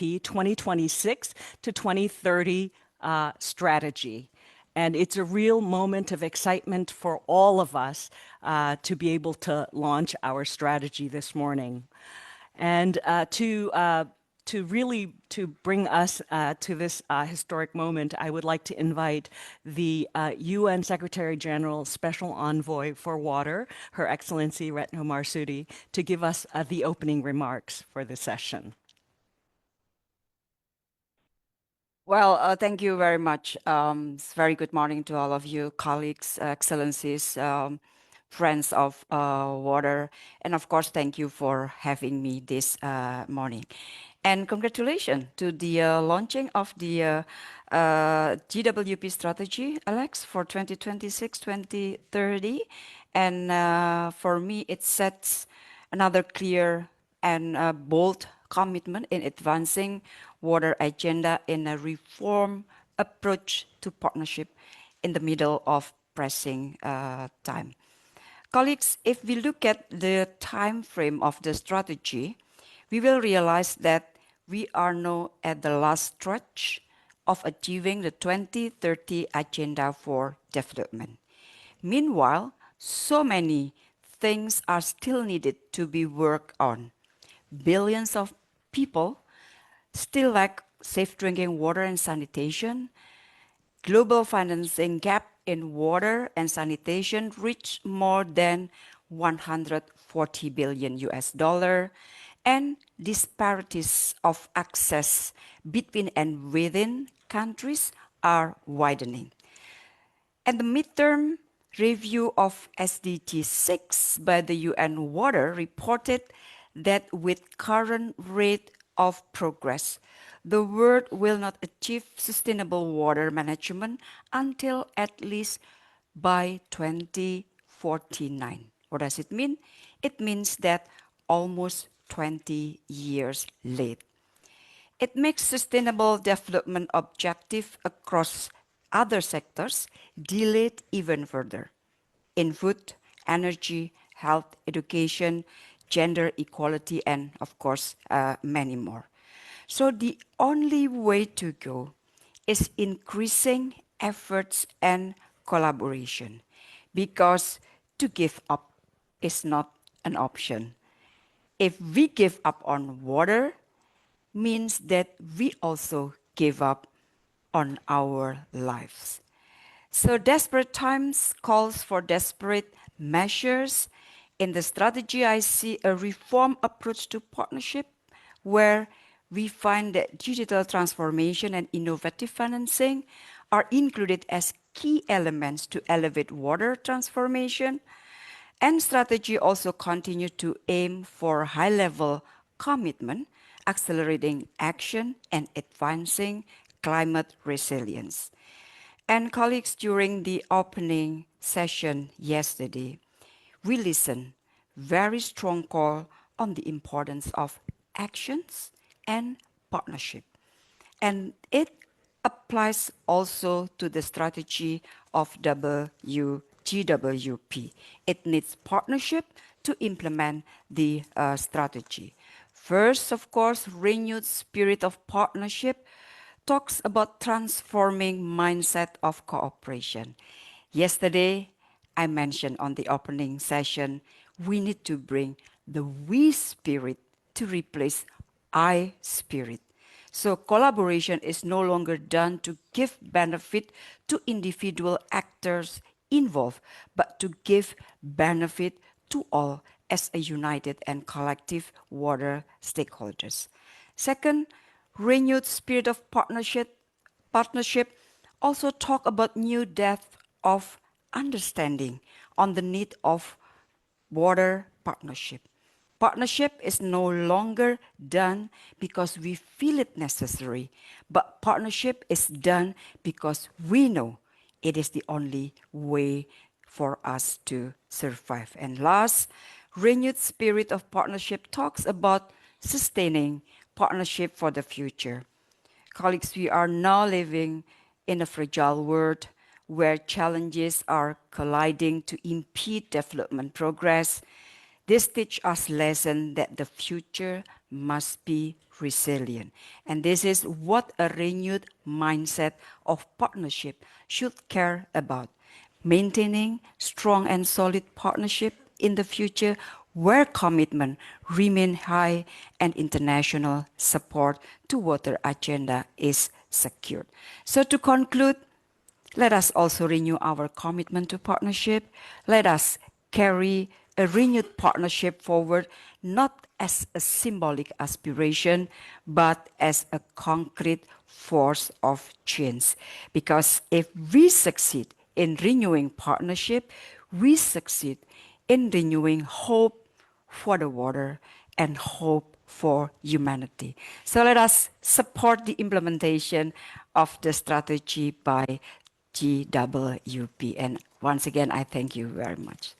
GWP 2026 to 2030 strategy. And it's a real moment of excitement for all of us to be able to launch our strategy this morning. And to bring us to this historic moment, I would like to invite the UN Secretary General Special Envoy for Water, Her Excellency Retno Marsudi, to give us the opening remarks for this session. Well, thank you very much. It's very good morning to all of you, colleagues, excellencies, friends of water. And of course, thank you for having me this morning. And congratulations to the launching of the GWP strategy, Alex, for 2026-2030. And for me, it sets another clear and bold commitment in advancing water agenda in a reform approach to partnership in the middle of pressing time. Colleagues, if we look at the time frame of the strategy, we will realize that we are now at the last stretch of achieving the 2030 Agenda for Development. Meanwhile, so many things are still needed to be worked on. Billions of people still lack safe drinking water and sanitation. Global financing gap in water and sanitation reached more than 140 billion US dollar, and disparities of access between and within countries are widening. And the midterm review of SDG 6 by the UN Water reported that with current rate of progress, the world will not achieve sustainable water management until at least by 2049. What does it mean? It means that almost 20 years late. It makes sustainable development objective across other sectors delayed even further in food, energy, health, education, gender equality, and of course, many more. So the only way to go is increasing efforts and collaboration, because to give up is not an option. If we give up on water, means that we also give up on our lives. So desperate times calls for desperate measures. In the strategy, I see a reform approach to partnership where we find that digital transformation and innovative financing are included as key elements to elevate water transformation. And strategy also continue to aim for high-level commitment, accelerating action and advancing climate resilience. And colleagues, during the opening session yesterday, we listened very strong call on the importance of actions and partnership. And it applies also to the strategy of GWP. It needs partnership to implement the strategy. First, of course, renewed spirit of partnership talks about transforming mindset of cooperation. Yesterday, I mentioned on the opening session, we need to bring the we spirit to replace I spirit. So collaboration is no longer done to give benefit to individual actors involved, but to give benefit to all as a united and collective water stakeholders. Second, renewed spirit of partnership also talk about new depth of understanding on the need of water partnership. Partnership is no longer done because we feel it necessary, but partnership is done because we know it is the only way for us to survive. And last, renewed spirit of partnership talks about sustaining partnership for the future. Colleagues, we are now living in a fragile world where challenges are colliding to impede development progress. This teaches us lesson that the future must be resilient. And this is what a renewed mindset of partnership should care about. Maintaining strong and solid partnership in the future where commitment remain high and international support to water agenda is secured. So to conclude, let us also renew our commitment to partnership. Let us carry a renewed partnership forward, not as a symbolic aspiration, but as a concrete force of change. Because if we succeed in renewing partnership, we succeed in renewing hope for the water and hope for humanity. So let us support the implementation of the strategy by GWP. And once again, I thank you very much.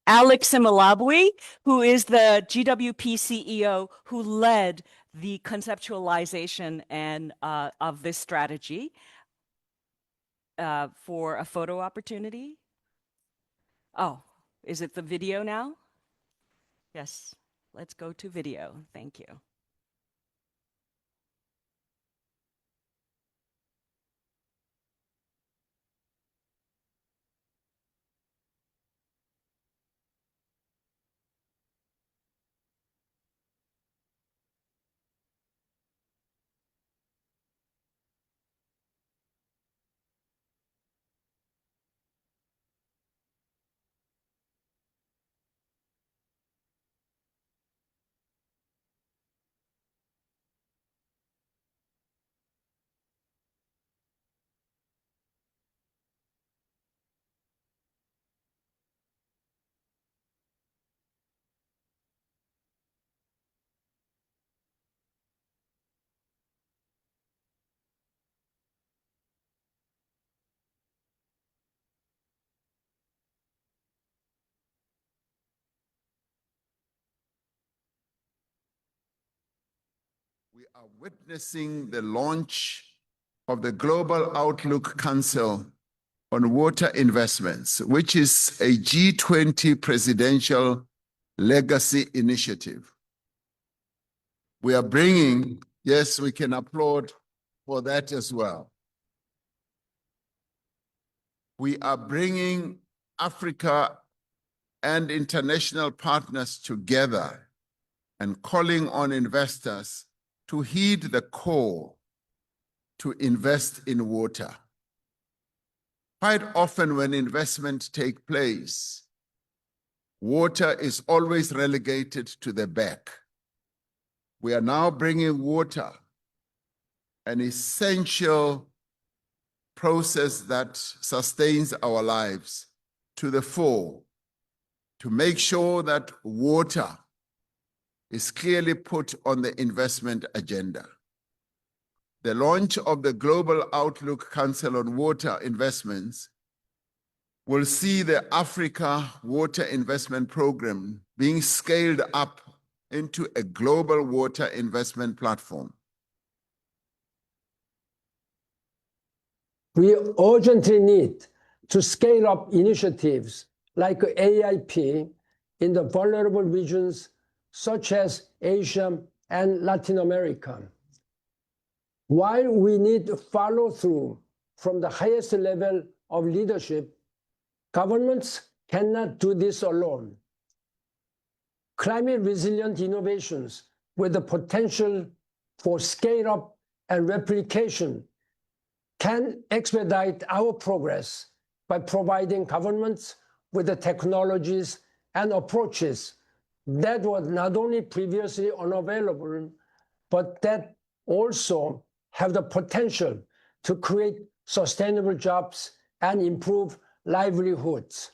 Alex Similabwe, who is the GWP CEO who led the conceptualization and of this strategy, for a photo opportunity. Oh, is it the video now? Yes, let's go to video. Thank you. We are witnessing the launch of the Global Outlook Council on Water Investments, which is a G20 presidential legacy initiative. We are bringing, yes, we can applaud for that as well. We are bringing Africa and international partners together and calling on investors to heed the call to invest in water. Quite often when investment takes place, water is always relegated to the back. We are now bringing water, an essential process that sustains our lives, to the fore, to make sure that water is clearly put on the investment agenda. The launch of the Global Outlook Council on Water Investments will see the Africa Water Investment Program being scaled up into a global water investment platform. We urgently need to scale up initiatives like AIP in the vulnerable regions such as Asia and Latin America. While we need follow-through from the highest level of leadership, governments cannot do this alone. Climate-resilient innovations with the potential for scale-up and replication can expedite our progress by providing governments with the technologies and approaches that were not only previously unavailable, but that also have the potential to create sustainable jobs and improve livelihoods.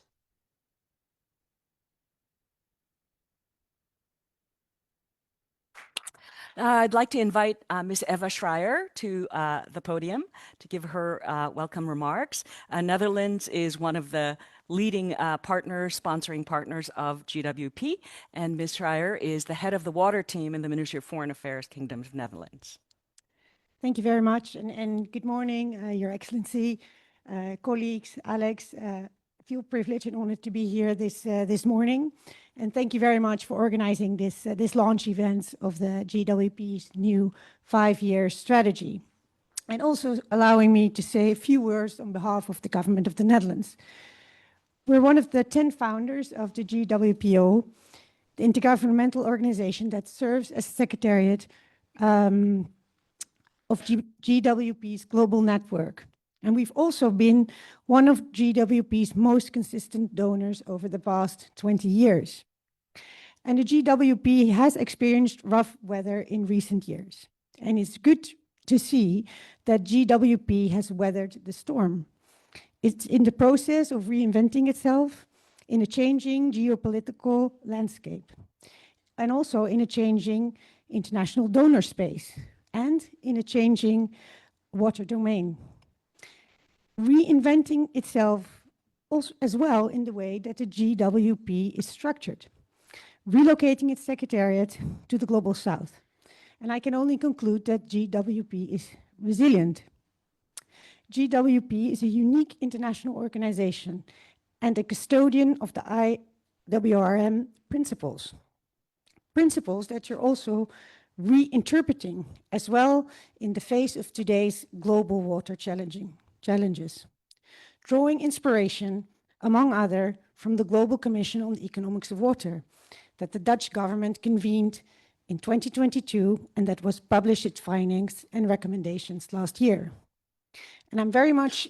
I'd like to invite Ms. Eva Schreier to the podium to give her welcome remarks. Netherlands is one of the leading sponsoring partners of GWP, and Ms. Schreier is the head of the water team in the Ministry of Foreign Affairs, Kingdom of Netherlands. Thank you very much, and good morning, Your Excellency, colleagues, Alex. feel privileged and honored to be here this morning. And thank you very much for organizing this launch event of the GWP's new 5-year strategy. And also allowing me to say a few words on behalf of the government of the Netherlands. We're one of the 10 founders of the GWPO, the intergovernmental organization that serves as secretariat of GWP's global network. And we've also been one of GWP's most consistent donors over the past 20 years. And the GWP has experienced rough weather in recent years. And it's good to see that GWP has weathered the storm. It's in the process of reinventing itself in a changing geopolitical landscape, and also in a changing international donor space, and in a changing water domain. Reinventing itself also as well in the way that the GWP is structured, relocating its secretariat to the Global South. And I can only conclude that GWP is resilient. GWP is a unique international organization and a custodian of the IWRM principles. Principles that you're also reinterpreting as well in the face of today's global water challenges. Drawing inspiration, among other, from the Global Commission on the Economics of Water that the Dutch government convened in 2022 and that was published its findings and recommendations last year. And I'm very much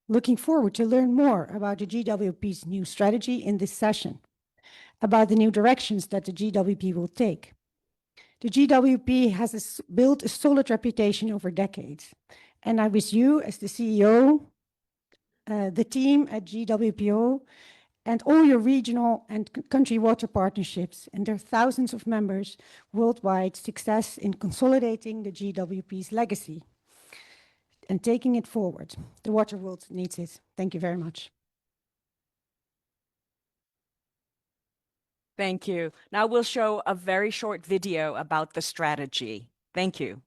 looking forward to learn more about the GWP's new strategy in this session, about the new directions that the GWP will take. The GWP has built a solid reputation over decades. And I wish you, as the CEO, the team at GWPO, and all your regional and country water partnerships and their thousands of members worldwide success in consolidating the GWP's legacy and taking it forward. The water world needs it. Thank you very much. Thank you. Now we'll show a very short video about the strategy. Thank you.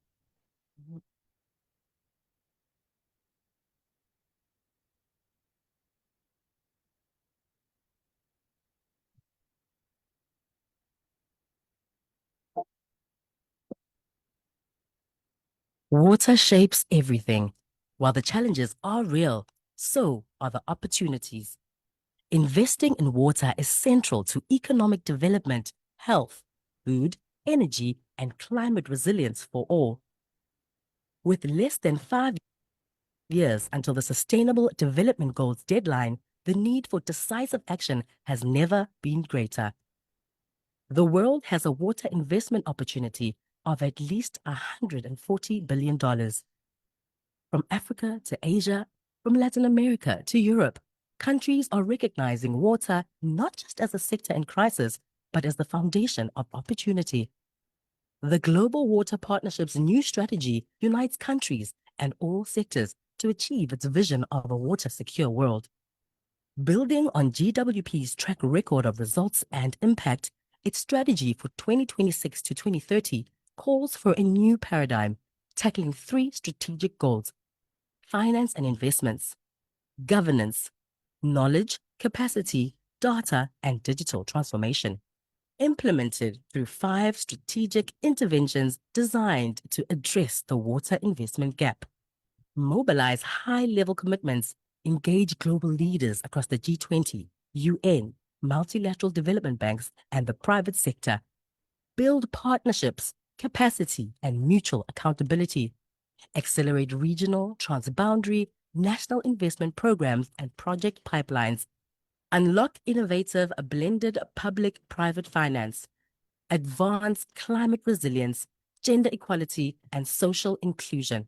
Water shapes everything. While the challenges are real, so are the opportunities. Investing in water is central to economic development, health, food, energy, and climate resilience for all. With less than 5 years until the Sustainable Development Goals deadline, the need for decisive action has never been greater. The world has a water investment opportunity of at least $140 billion. From Africa to Asia, from Latin America to Europe, countries are recognizing water not just as a sector in crisis, but as the foundation of opportunity. The Global Water Partnership's new strategy unites countries and all sectors to achieve its vision of a water-secure world. Building on GWP's track record of results and impact, its strategy for 2026 to 2030 calls for a new paradigm, tackling 3 strategic goals: finance and investments, governance, knowledge, capacity, data, and digital transformation, implemented through 5 strategic interventions designed to address the water investment gap. Mobilize high-level commitments, engage global leaders across the G20, UN, multilateral development banks, and the private sector. Build partnerships, capacity, and mutual accountability. Accelerate regional, transboundary, national investment programs and project pipelines. Unlock innovative blended public-private finance. Advance climate resilience, gender equality, and social inclusion.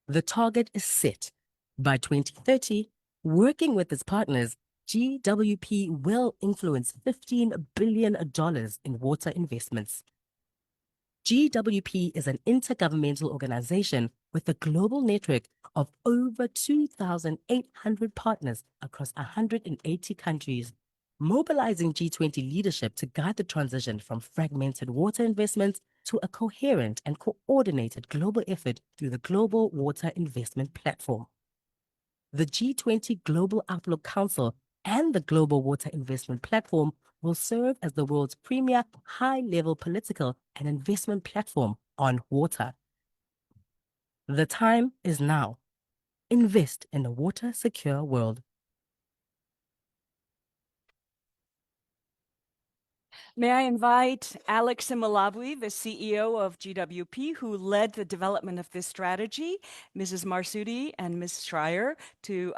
The target is set. By 2030, working with its partners, GWP will influence $15 billion in water investments. GWP is an intergovernmental organization with a global network of over 2,800 partners across 180 countries, mobilizing G20 leadership to guide the transition from fragmented water investments to a coherent and coordinated global effort through the Global Water Investment Platform. The G20 Global Outlook Council and the Global Water Investment Platform will serve as the world's premier high-level political and investment platform on water. The time is now. Invest in a water-secure world. May I invite Alex Similabwe, the CEO of GWP, who led the development of this strategy, Mrs. Marsudi and Ms. Schreier, to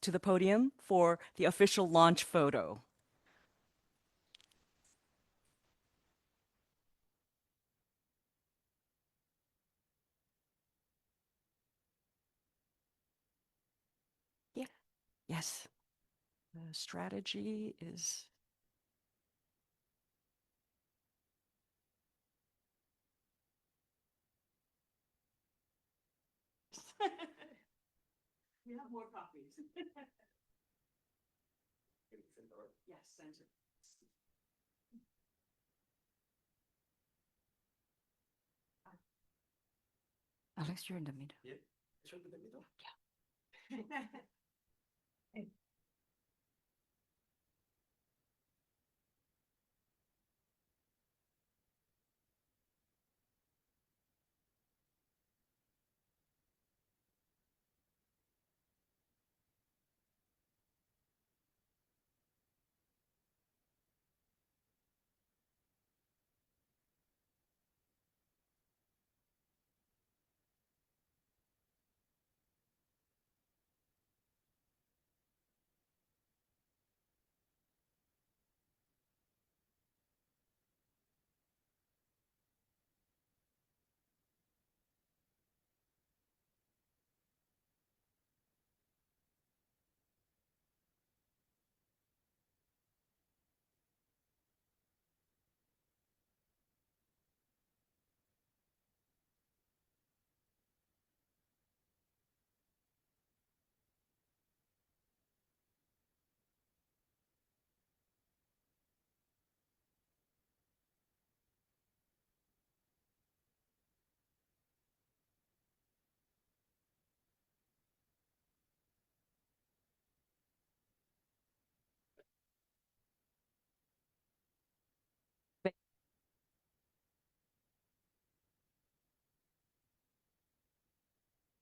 the podium for the official launch photo. Yeah. Yes. The strategy is... We have more copies. Yes, send it. Alex, you're in the middle. Yeah, should be the middle. Yeah.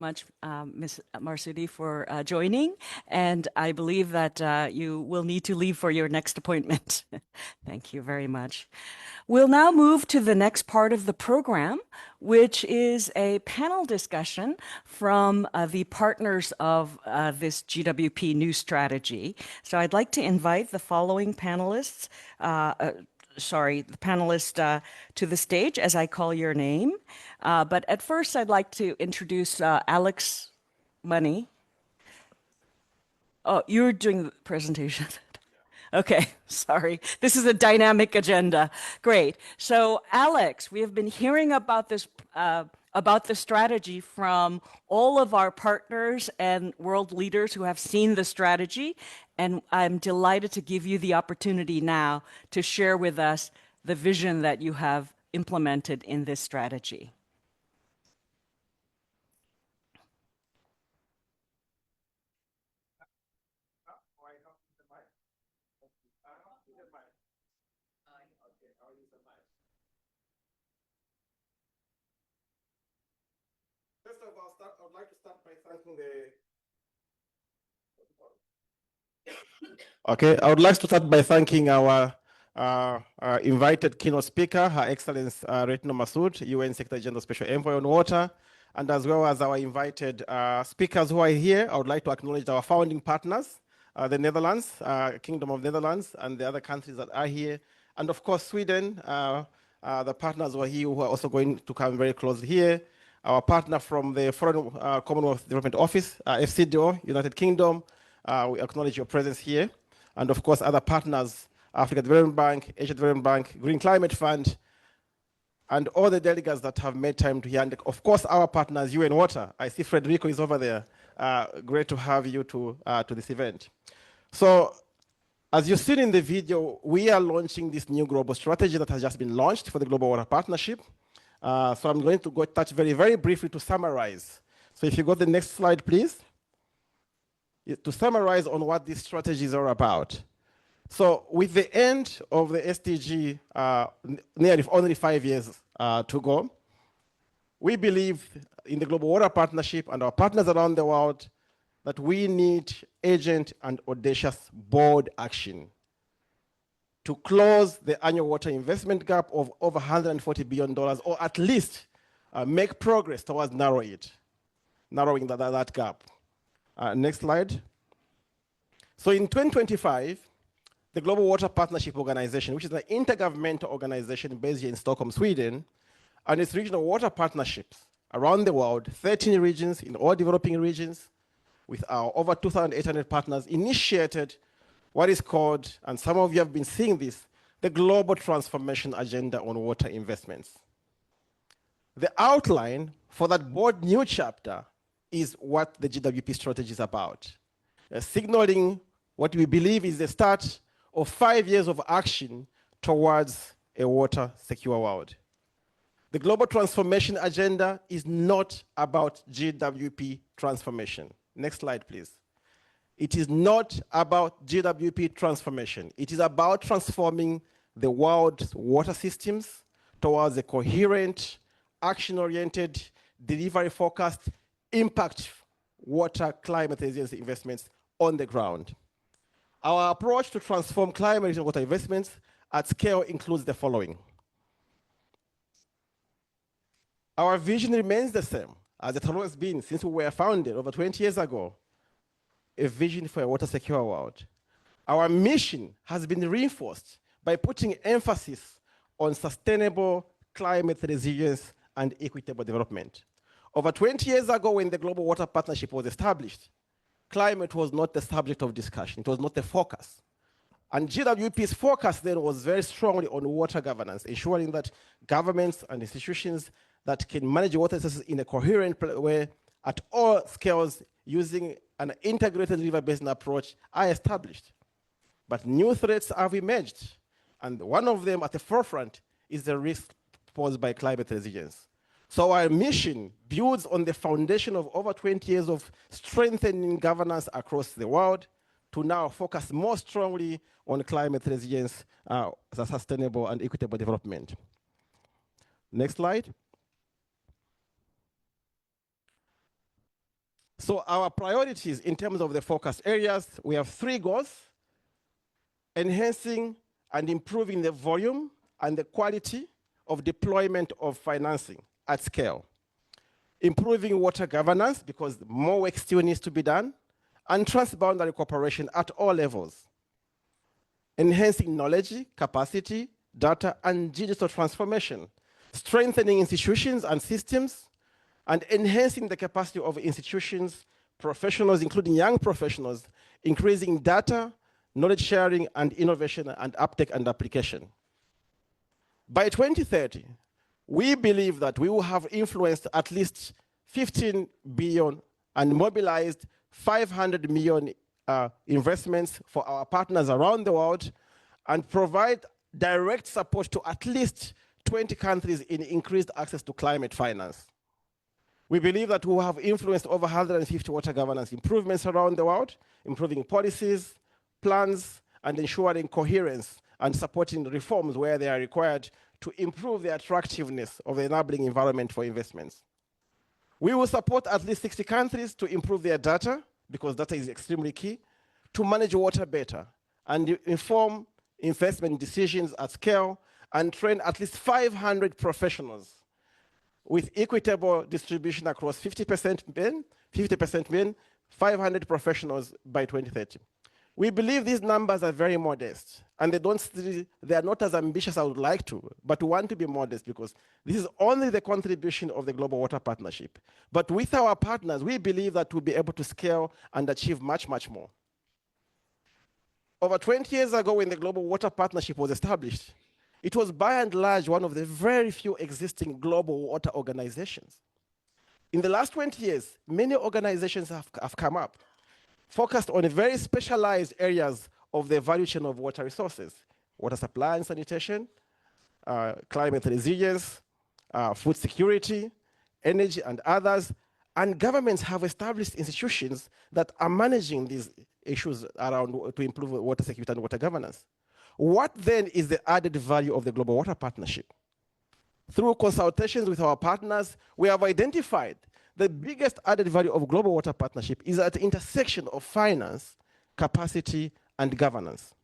Much, Ms. Marsudi, for joining, and I believe that you will need to leave for your next appointment. Thank you very much. We'll now move to the next part of the program, which is a panel discussion from the partners of this GWP new strategy. So I'd like to invite the following panelists, the panelist to the stage as I call your name. But at first, I'd like to introduce Alex Money. Oh, you're doing the presentation. Okay, sorry. This is a dynamic agenda. Great. So, Alex, we have been hearing about this, about the strategy from all of our partners and world leaders who have seen the strategy. And I'm delighted to give you the opportunity now to share with us the vision that you have implemented in this strategy. First of all, I would like to start by thanking the... Okay, I would like to start by thanking our invited keynote speaker, Her Excellency Retno Masood, UN Secretary General Special Envoy on Water, and as well as our invited speakers who are here. I would like to acknowledge our founding partners, the Netherlands, Kingdom of Netherlands, and the other countries that are here, and of course Sweden, the partners who are here who are also going to come very closely here. Our partner from the Foreign Commonwealth Development Office, FCDO, United Kingdom, we acknowledge your presence here. And of course, other partners, Africa Development Bank, Asia Development Bank, Green Climate Fund, and all the delegates that have made time to hear. And of course, our partners, UN Water. I see Frederico is over there. Great to have you to this event. So, as you've seen in the video, we are launching this new global strategy that has just been launched for the Global Water Partnership. So I'm going to touch very, very briefly to summarize. So if you go to the next slide, please. to summarize on what these strategies are about. So with the end of the SDG, nearly only 5 years to go, we believe in the Global Water Partnership and our partners around the world that we need urgent and audacious, bold action to close the annual water investment gap of over $140 billion, or at least make progress towards narrowing that gap. Next slide. So in 2025, the Global Water Partnership Organization, which is an intergovernmental organization based here in Stockholm, Sweden, and its regional water partnerships around the world, 13 regions in all developing regions, with our over 2,800 partners, initiated what is called, and some of you have been seeing this, the Global Transformation Agenda on Water Investments. The outline for that bold new chapter is what the GWP strategy is about, signaling what we believe is the start of 5 years of action towards a water secure world. The Global Transformation Agenda is not about GWP transformation. Next slide, please. It is not about GWP transformation. It is about transforming the world's water systems towards a coherent, action-oriented, delivery-focused, impact water climate resilience investments on the ground. Our approach to transform climate resilience water investments at scale includes the following. Our vision remains the same as it has always been since we were founded over 20 years ago, a vision for a water secure world. Our mission has been reinforced by putting emphasis on sustainable climate resilience and equitable development. Over 20 years ago, when the Global Water Partnership was established, climate was not the subject of discussion. It was not the focus. And GWP's focus then was very strongly on water governance, ensuring that governments and institutions that can manage water resources in a coherent way at all scales using an integrated river basin approach are established. But new threats have emerged, and one of them at the forefront is the risk posed by climate resilience. So our mission builds on the foundation of over 20 years of strengthening governance across the world to now focus more strongly on climate resilience, sustainable and equitable development. Next slide. So our priorities in terms of the focus areas, we have 3 goals: enhancing and improving the volume and the quality of deployment of financing at scale, improving water governance because more work still needs to be done, and transboundary cooperation at all levels, enhancing knowledge, capacity, data, and digital transformation, strengthening institutions and systems, and enhancing the capacity of institutions, professionals, including young professionals, increasing data, knowledge sharing, and innovation and uptake and application. By 2030, we believe that we will have influenced at least 15 billion and mobilized 500 million investments for our partners around the world and provide direct support to at least 20 countries in increased access to climate finance. We believe that we will have influenced over 150 water governance improvements around the world, improving policies, plans, and ensuring coherence and supporting reforms where they are required to improve the attractiveness of the enabling environment for investments. We will support at least 60 countries to improve their data, because data is extremely key, to manage water better and inform investment decisions at scale and train at least 500 professionals with equitable distribution across 50% men, 50% men, 500 professionals by 2030. We believe these numbers are very modest, and they are not as ambitious as I would like to, but we want to be modest because this is only the contribution of the Global Water Partnership. But with our partners, we believe that we'll be able to scale and achieve much, much more. Over 20 years ago, when the Global Water Partnership was established, it was by and large one of the very few existing global water organizations. In the last 20 years, many organizations have come up, focused on very specialized areas of the value chain of water resources: water supply and sanitation, climate resilience, food security, energy, and others. And governments have established institutions that are managing these issues around to improve water security and water governance. What then is the added value of the Global Water Partnership? Through consultations with our partners, we have identified the biggest added value of Global Water Partnership is at the intersection of finance, capacity, and governance.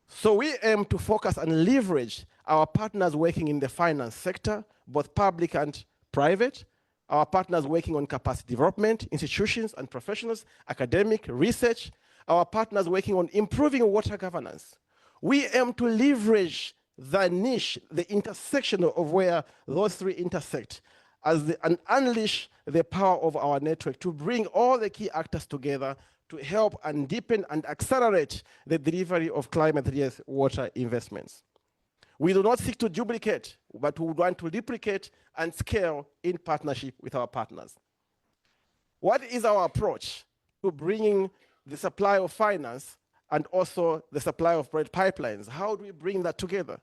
So we aim to focus and leverage our partners working in the finance sector, both public and private, our partners working on capacity development, institutions and professionals, academic, research, our partners working on improving water governance. We aim to leverage the niche, the intersection of where those three intersect, and unleash the power of our network to bring all the key actors together to help and deepen and accelerate the delivery of climate-resilient water investments. We do not seek to duplicate, but we want to replicate and scale in partnership with our partners. What is our approach to bringing the supply of finance and also the supply of pipelines? How do we bring that together?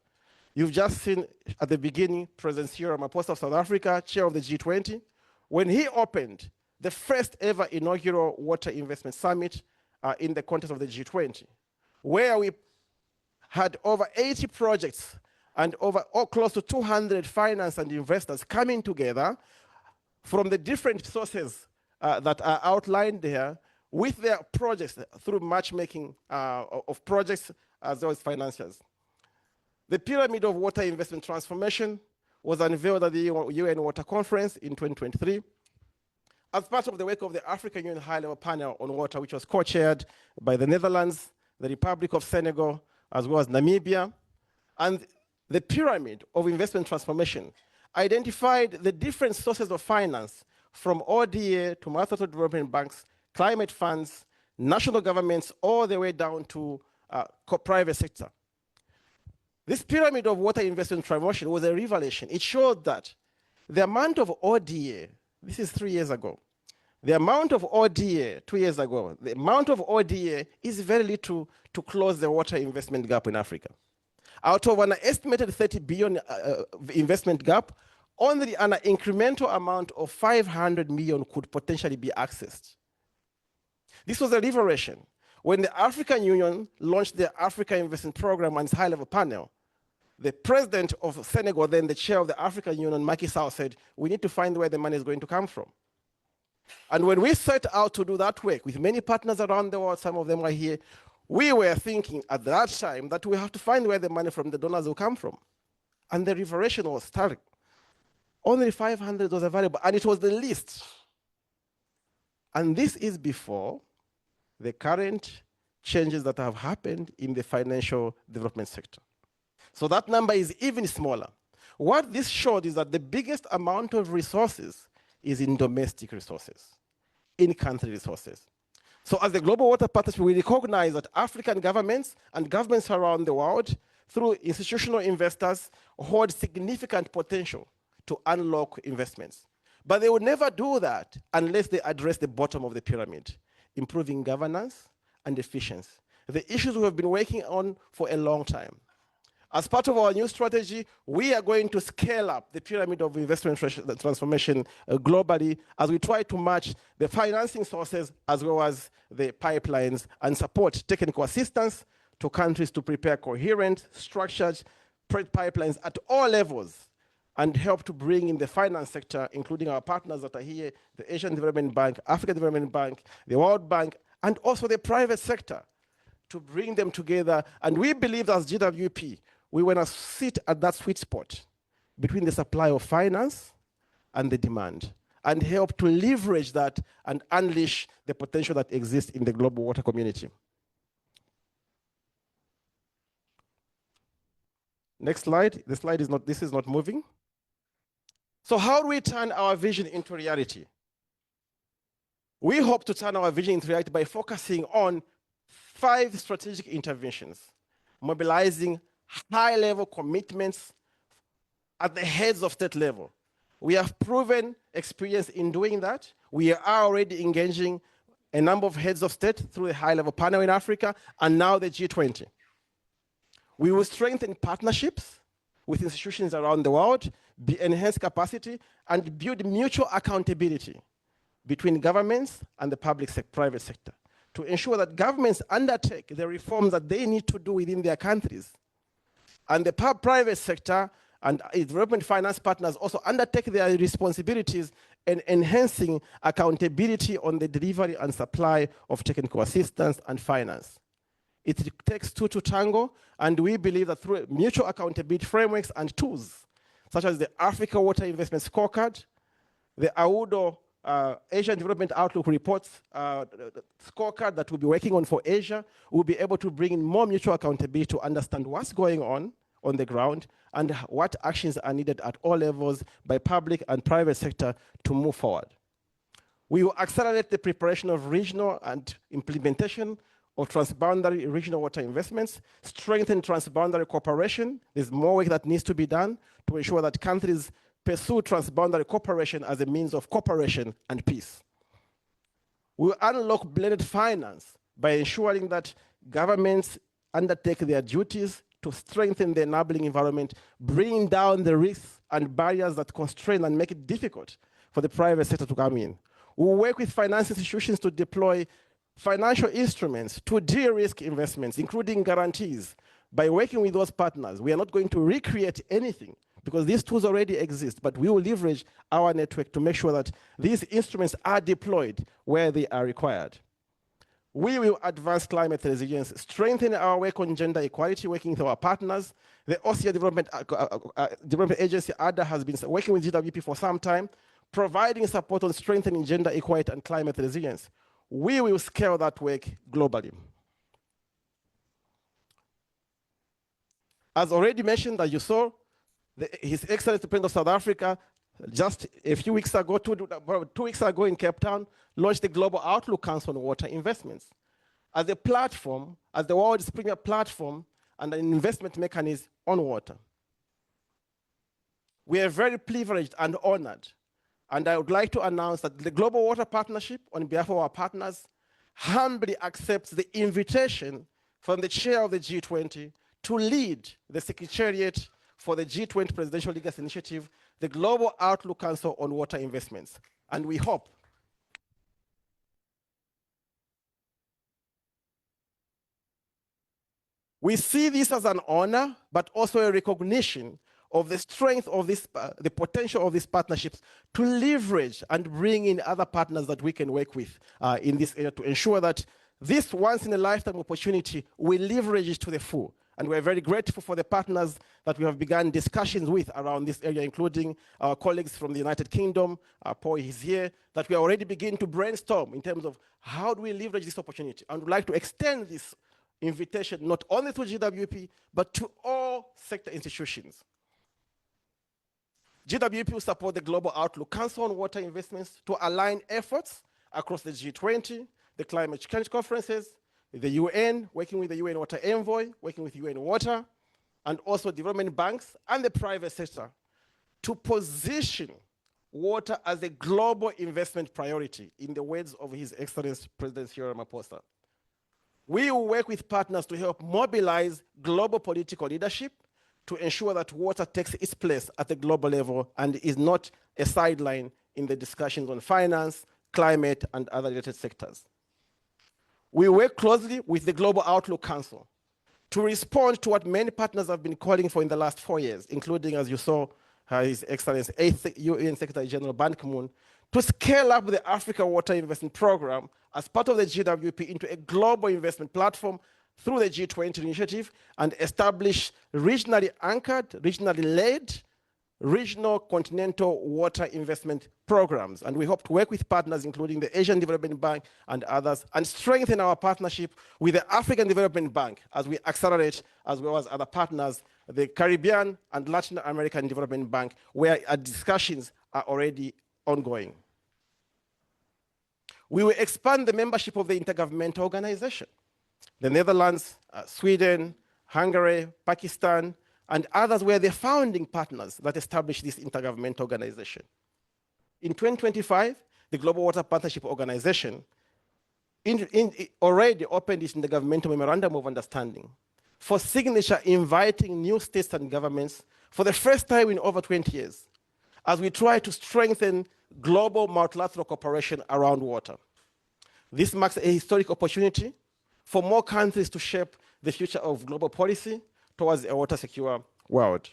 You've just seen at the beginning, President Cyril Ramaphosa of South Africa, chair of the G20, when he opened the first ever inaugural water investment summit in the context of the G20, where we had over 80 projects and close to 200 finance and investors coming together from the different sources that are outlined there with their projects through matchmaking of projects as well as financiers. The Pyramid of Water Investment Transformation was unveiled at the UN Water Conference in 2023 as part of the work of the African Union High-Level Panel on Water, which was co-chaired by the Netherlands, the Republic of Senegal, as well as Namibia. And the Pyramid of Investment Transformation identified the different sources of finance from ODA to multilateral development banks, climate funds, national governments, all the way down to private sector. This Pyramid of Water Investment Transformation was a revelation. It showed that the amount of ODA, this is 3 years ago, the amount of ODA 2 years ago, the amount of ODA is very little to close the water investment gap in Africa. Out of an estimated 30 billion investment gap, only an incremental amount of 500 million could potentially be accessed. This was a revelation. When the African Union launched the Africa Investment Program and its high-level panel, the president of Senegal, then the chair of the African Union, Macky Sall, said, we need to find where the money is going to come from. And when we set out to do that work with many partners around the world, some of them are here, we were thinking at that time that we have to find where the money from the donors will come from. And the revelation was starting. Only 500 was available, and it was the least. And this is before the current changes that have happened in the financial development sector. So that number is even smaller. What this showed is that the biggest amount of resources is in domestic resources, in-country resources. So as the Global Water Partnership, we recognize that African governments and governments around the world, through institutional investors, hold significant potential to unlock investments. But they will never do that unless they address the bottom of the pyramid, improving governance and efficiency. The issues we have been working on for a long time. As part of our new strategy, we are going to scale up the pyramid of investment transformation globally as we try to match the financing sources as well as the pipelines and support technical assistance to countries to prepare coherent, structured pipelines at all levels and help to bring in the finance sector, including our partners that are here, the Asian Development Bank, African Development Bank, the World Bank, and also the private sector to bring them together. And we believe as GWP, we want to sit at that sweet spot between the supply of finance and the demand and help to leverage that and unleash the potential that exists in the global water community. Next slide. This is not moving. So how do we turn our vision into reality? We hope to turn our vision into reality by focusing on 5 strategic interventions, mobilizing high-level commitments at the heads of state level. We have proven experience in doing that. We are already engaging a number of heads of state through the high-level panel in Africa and now the G20. We will strengthen partnerships with institutions around the world, enhance capacity, and build mutual accountability between governments and the private sector to ensure that governments undertake the reforms that they need to do within their countries. And the private sector and development finance partners also undertake their responsibilities in enhancing accountability on the delivery and supply of technical assistance and finance. It takes two to tango, and we believe that through mutual accountability frameworks and tools, such as the Africa Water Investment Scorecard, the AUDO Asian Development Outlook Reports scorecard that we'll be working on for Asia, we'll be able to bring in more mutual accountability to understand what's going on the ground and what actions are needed at all levels by public and private sector to move forward. We will accelerate the preparation of regional and implementation of transboundary regional water investments, strengthen transboundary cooperation. There's more work that needs to be done to ensure that countries pursue transboundary cooperation as a means of cooperation and peace. We will unlock blended finance by ensuring that governments undertake their duties to strengthen the enabling environment, bringing down the risks and barriers that constrain and make it difficult for the private sector to come in. We will work with finance institutions to deploy financial instruments to de-risk investments, including guarantees. By working with those partners, we are not going to recreate anything because these tools already exist, but we will leverage our network to make sure that these instruments are deployed where they are required. We will advance climate resilience, strengthen our work on gender equality, working with our partners. The OCA Development Agency, ADA, has been working with GWP for some time, providing support on strengthening gender equality and climate resilience. We will scale that work globally. As already mentioned, as you saw, His Excellency the President of South Africa, just a few weeks ago, 2 weeks ago in Cape Town, launched the Global Outlook Council on Water Investments as a platform, as the world's premier platform and an investment mechanism on water. We are very privileged and honored, and I would like to announce that the Global Water Partnership, on behalf of our partners, humbly accepts the invitation from the chair of the G20 to lead the Secretariat for the G20 Presidential Legacy Initiative, the Global Outlook Council on Water Investments. And we hope we see this as an honor, but also a recognition of the strength of this, the potential of these partnerships to leverage and bring in other partners that we can work with in this area to ensure that this once-in-a-lifetime opportunity, we leverage it to the full. And we're very grateful for the partners that we have begun discussions with around this area, including our colleagues from the United Kingdom, Paul is here, that we are already beginning to brainstorm in terms of how do we leverage this opportunity. And we'd like to extend this invitation not only to GWP, but to all sector institutions. GWP will support the Global Outlook Council on Water Investments to align efforts across the G20, the climate change conferences, the UN, working with the UN Water Envoy, working with UN Water, and also development banks and the private sector to position water as a global investment priority, in the words of His Excellency President Cyril Ramaphosa. We will work with partners to help mobilize global political leadership to ensure that water takes its place at the global level and is not a sideline in the discussions on finance, climate, and other related sectors. We work closely with the Global Outlook Council to respond to what many partners have been calling for in the last 4 years, including, as you saw, His Excellency 8th UN Secretary General Ban Ki-moon, to scale up the Africa Water Investment Program as part of the GWP into a global investment platform through the G20 initiative and establish regionally anchored, regionally led, regional continental water investment programs. And we hope to work with partners, including the Asian Development Bank and others, and strengthen our partnership with the African Development Bank as we accelerate, as well as other partners, the Caribbean and Latin American Development Bank, where our discussions are already ongoing. We will expand the membership of the Intergovernmental Organization. The Netherlands, Sweden, Hungary, Pakistan, and others were the founding partners that established this intergovernmental organization. In 2025, the Global Water Partnership Organization already opened its intergovernmental memorandum of understanding for signature, inviting new states and governments for the first time in over 20 years as we try to strengthen global multilateral cooperation around water. This marks a historic opportunity for more countries to shape the future of global policy towards a water-secure world.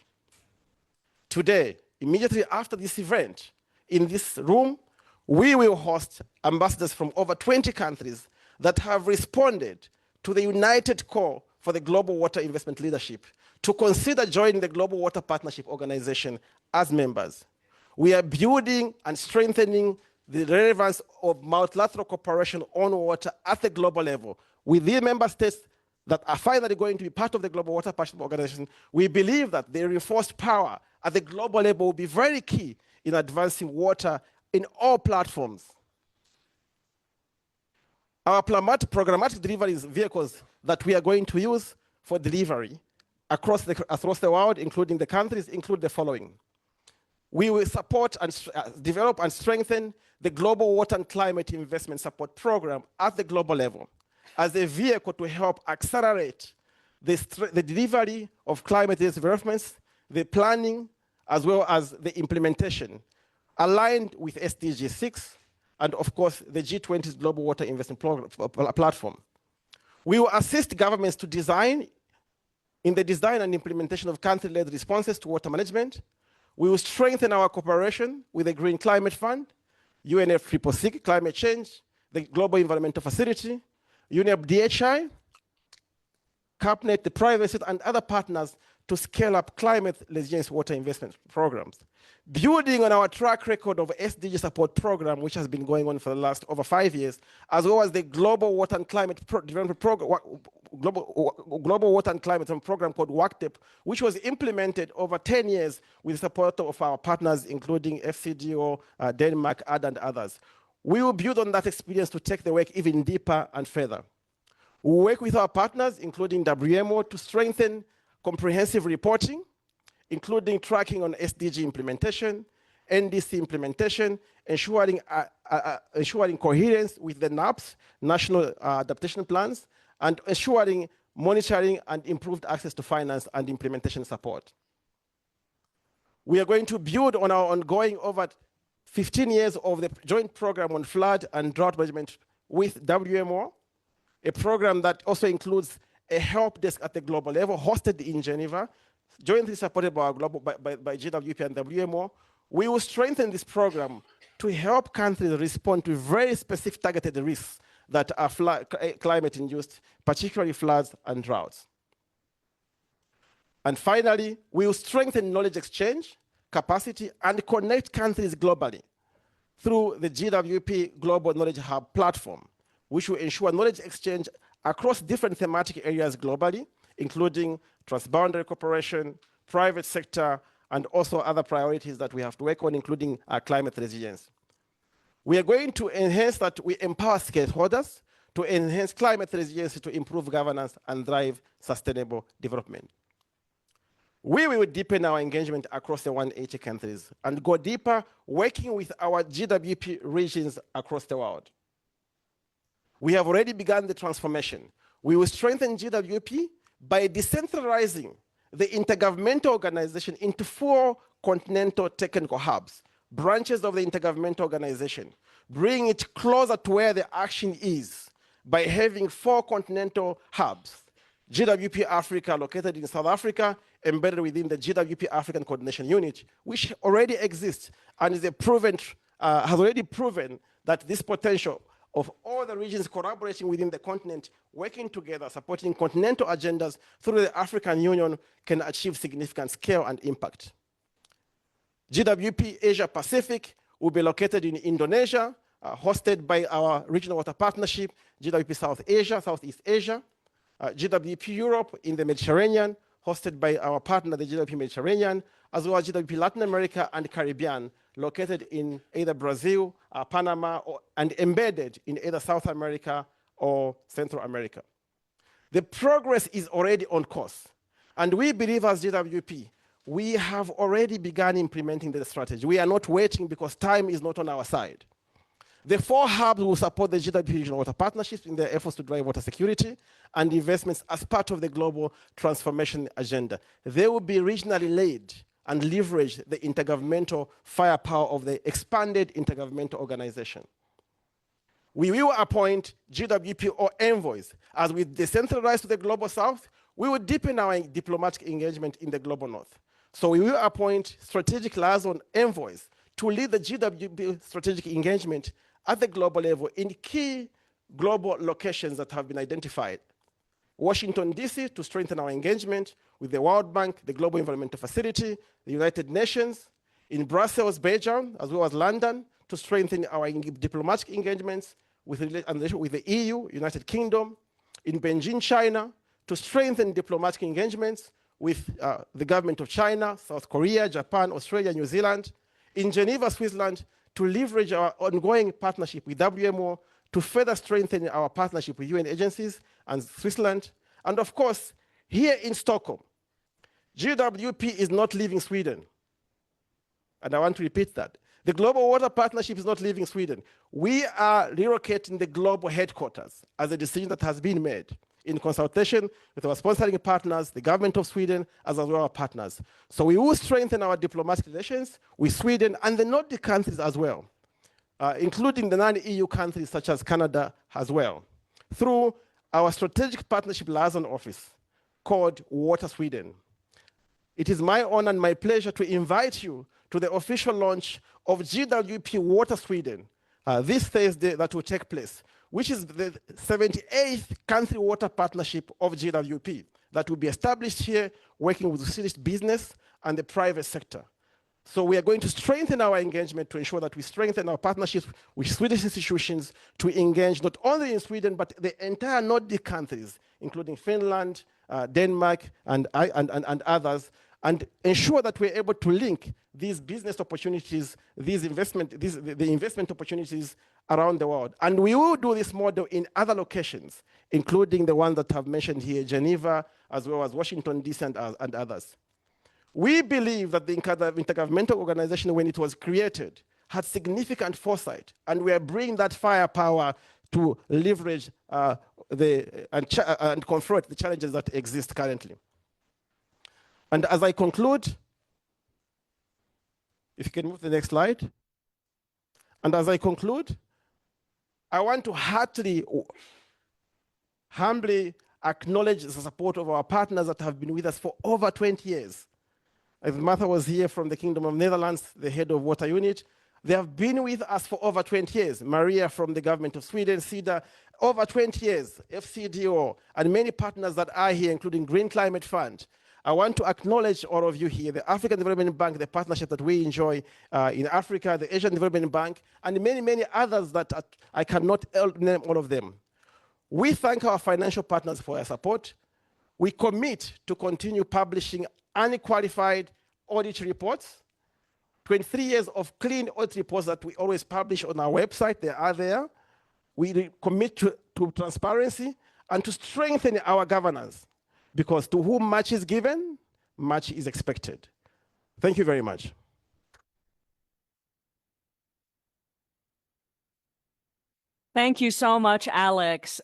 Today, immediately after this event, in this room, we will host ambassadors from over 20 countries that have responded to the united call for the Global Water Investment Leadership to consider joining the Global Water Partnership Organization as members. We are building and strengthening the relevance of multilateral cooperation on water at the global level. With the member states that are finally going to be part of the Global Water Partnership Organization, we believe that the reinforced power at the global level will be very key in advancing water in all platforms. Our programmatic delivery vehicles that we are going to use for delivery across the world, including the countries, include the following. We will support and develop and strengthen the Global Water and Climate Investment Support Program at the global level as a vehicle to help accelerate the delivery of climate developments, the planning, as well as the implementation, aligned with SDG 6, and of course, the G20's Global Water Investment Platform. We will assist governments to design and implementation of country-led responses to water management. We will strengthen our cooperation with the Green Climate Fund, UNFCCC, Climate Change, the Global Environmental Facility, UNEP DHI, CAPNET, the private sector, and other partners to scale up climate resilience water investment programs. Building on our track record of SDG support program, which has been going on for the last over 5 years, as well as the Global Water and Climate Development Program, Global Water and Climate Program called WACTEP, which was implemented over 10 years with the support of our partners, including FCDO, Denmark, and others. We will build on that experience to take the work even deeper and further. We will work with our partners, including WMO, to strengthen comprehensive reporting, including tracking on SDG implementation, NDC implementation, ensuring coherence with the NAPs, National Adaptation Plans, and ensuring monitoring and improved access to finance and implementation support. We are going to build on our ongoing over 15 years of the joint program on flood and drought management with WMO, a program that also includes a help desk at the global level hosted in Geneva, jointly supported by GWP and WMO. We will strengthen this program to help countries respond to very specific targeted risks that are climate-induced, particularly floods and droughts. And finally, we will strengthen knowledge exchange, capacity, and connect countries globally through the GWP Global Knowledge Hub platform, which will ensure knowledge exchange across different thematic areas globally, including transboundary cooperation, private sector, and also other priorities that we have to work on, including climate resilience. We are going to enhance that. We empower stakeholders to enhance climate resilience to improve governance and drive sustainable development. We will deepen our engagement across the 180 countries and go deeper, working with our GWP regions across the world. We have already begun the transformation. We will strengthen GWP by decentralizing the intergovernmental organization into 4 continental technical hubs, branches of the intergovernmental organization, bring it closer to where the action is by having 4 continental hubs. GWP Africa, located in South Africa, embedded within the GWP African Coordination Unit, which already exists and is has already proven that this potential of all the regions collaborating within the continent, working together, supporting continental agendas through the African Union can achieve significant scale and impact. GWP Asia Pacific will be located in Indonesia, hosted by our regional water partnership, GWP South Asia, Southeast Asia, GWP Europe in the Mediterranean, hosted by our partner, the GWP Mediterranean, as well as GWP Latin America and Caribbean, located in either Brazil, Panama, and embedded in either South America or Central America. The progress is already on course, and we believe as GWP, we have already begun implementing the strategy. We are not waiting because time is not on our side. The 4 hubs will support the GWP regional water partnerships in their efforts to drive water security and investments as part of the global transformation agenda. They will be regionally led and leverage the intergovernmental firepower of the expanded intergovernmental organization. We will appoint GWP or envoys. As we decentralize to the Global South, we will deepen our diplomatic engagement in the Global North. So we will appoint strategic liaison envoys to lead the GWP strategic engagement at the global level in key global locations that have been identified. Washington, D.C. to strengthen our engagement with the World Bank, the Global Environmental Facility, the United Nations, in Brussels, Belgium, as well as London, to strengthen our diplomatic engagements with the EU, United Kingdom, in Beijing, China, to strengthen diplomatic engagements with the government of China, South Korea, Japan, Australia, New Zealand, in Geneva, Switzerland, to leverage our ongoing partnership with WMO to further strengthen our partnership with UN agencies and Switzerland. And of course, here in Stockholm, GWP is not leaving Sweden. And I want to repeat that. The Global Water Partnership is not leaving Sweden. We are relocating the global headquarters as a decision that has been made in consultation with our sponsoring partners, the government of Sweden, as well as our partners. So we will strengthen our diplomatic relations with Sweden and the Nordic countries as well, including the non-EU countries such as Canada as well, through our strategic partnership liaison office called Water Sweden. It is my honor and my pleasure to invite you to the official launch of GWP Water Sweden this Thursday that will take place, which is the 78th country water partnership of GWP that will be established here, working with the Swedish business and the private sector. So we are going to strengthen our engagement to ensure that we strengthen our partnerships with Swedish institutions to engage not only in Sweden, but the entire Nordic countries, including Finland, Denmark, and others, and ensure that we're able to link these business opportunities, the investment opportunities around the world. And we will do this model in other locations, including the one that I've mentioned here, Geneva, as well as Washington, D.C., and others. We believe that the intergovernmental organization, when it was created, had significant foresight, and we are bringing that firepower to leverage and confront the challenges that exist currently. And as I conclude, if you can move to the next slide. And as I conclude, I want to humbly acknowledge the support of our partners that have been with us for over 20 years. As Martha was here from the Kingdom of Netherlands, the head of water unit, they have been with us for over 20 years. Maria from the government of Sweden, SIDA, over 20 years, FCDO, and many partners that are here, including Green Climate Fund. I want to acknowledge all of you here, the African Development Bank, the partnership that we enjoy in Africa, the Asian Development Bank, and many, many others that I cannot name all of them. We thank our financial partners for their support. We commit to continue publishing unqualified audit reports, 23 years of clean audit reports that we always publish on our website. They are there. We commit to transparency and to strengthen our governance, because to whom much is given, much is expected. Thank you very much. Thank you so much, Alex.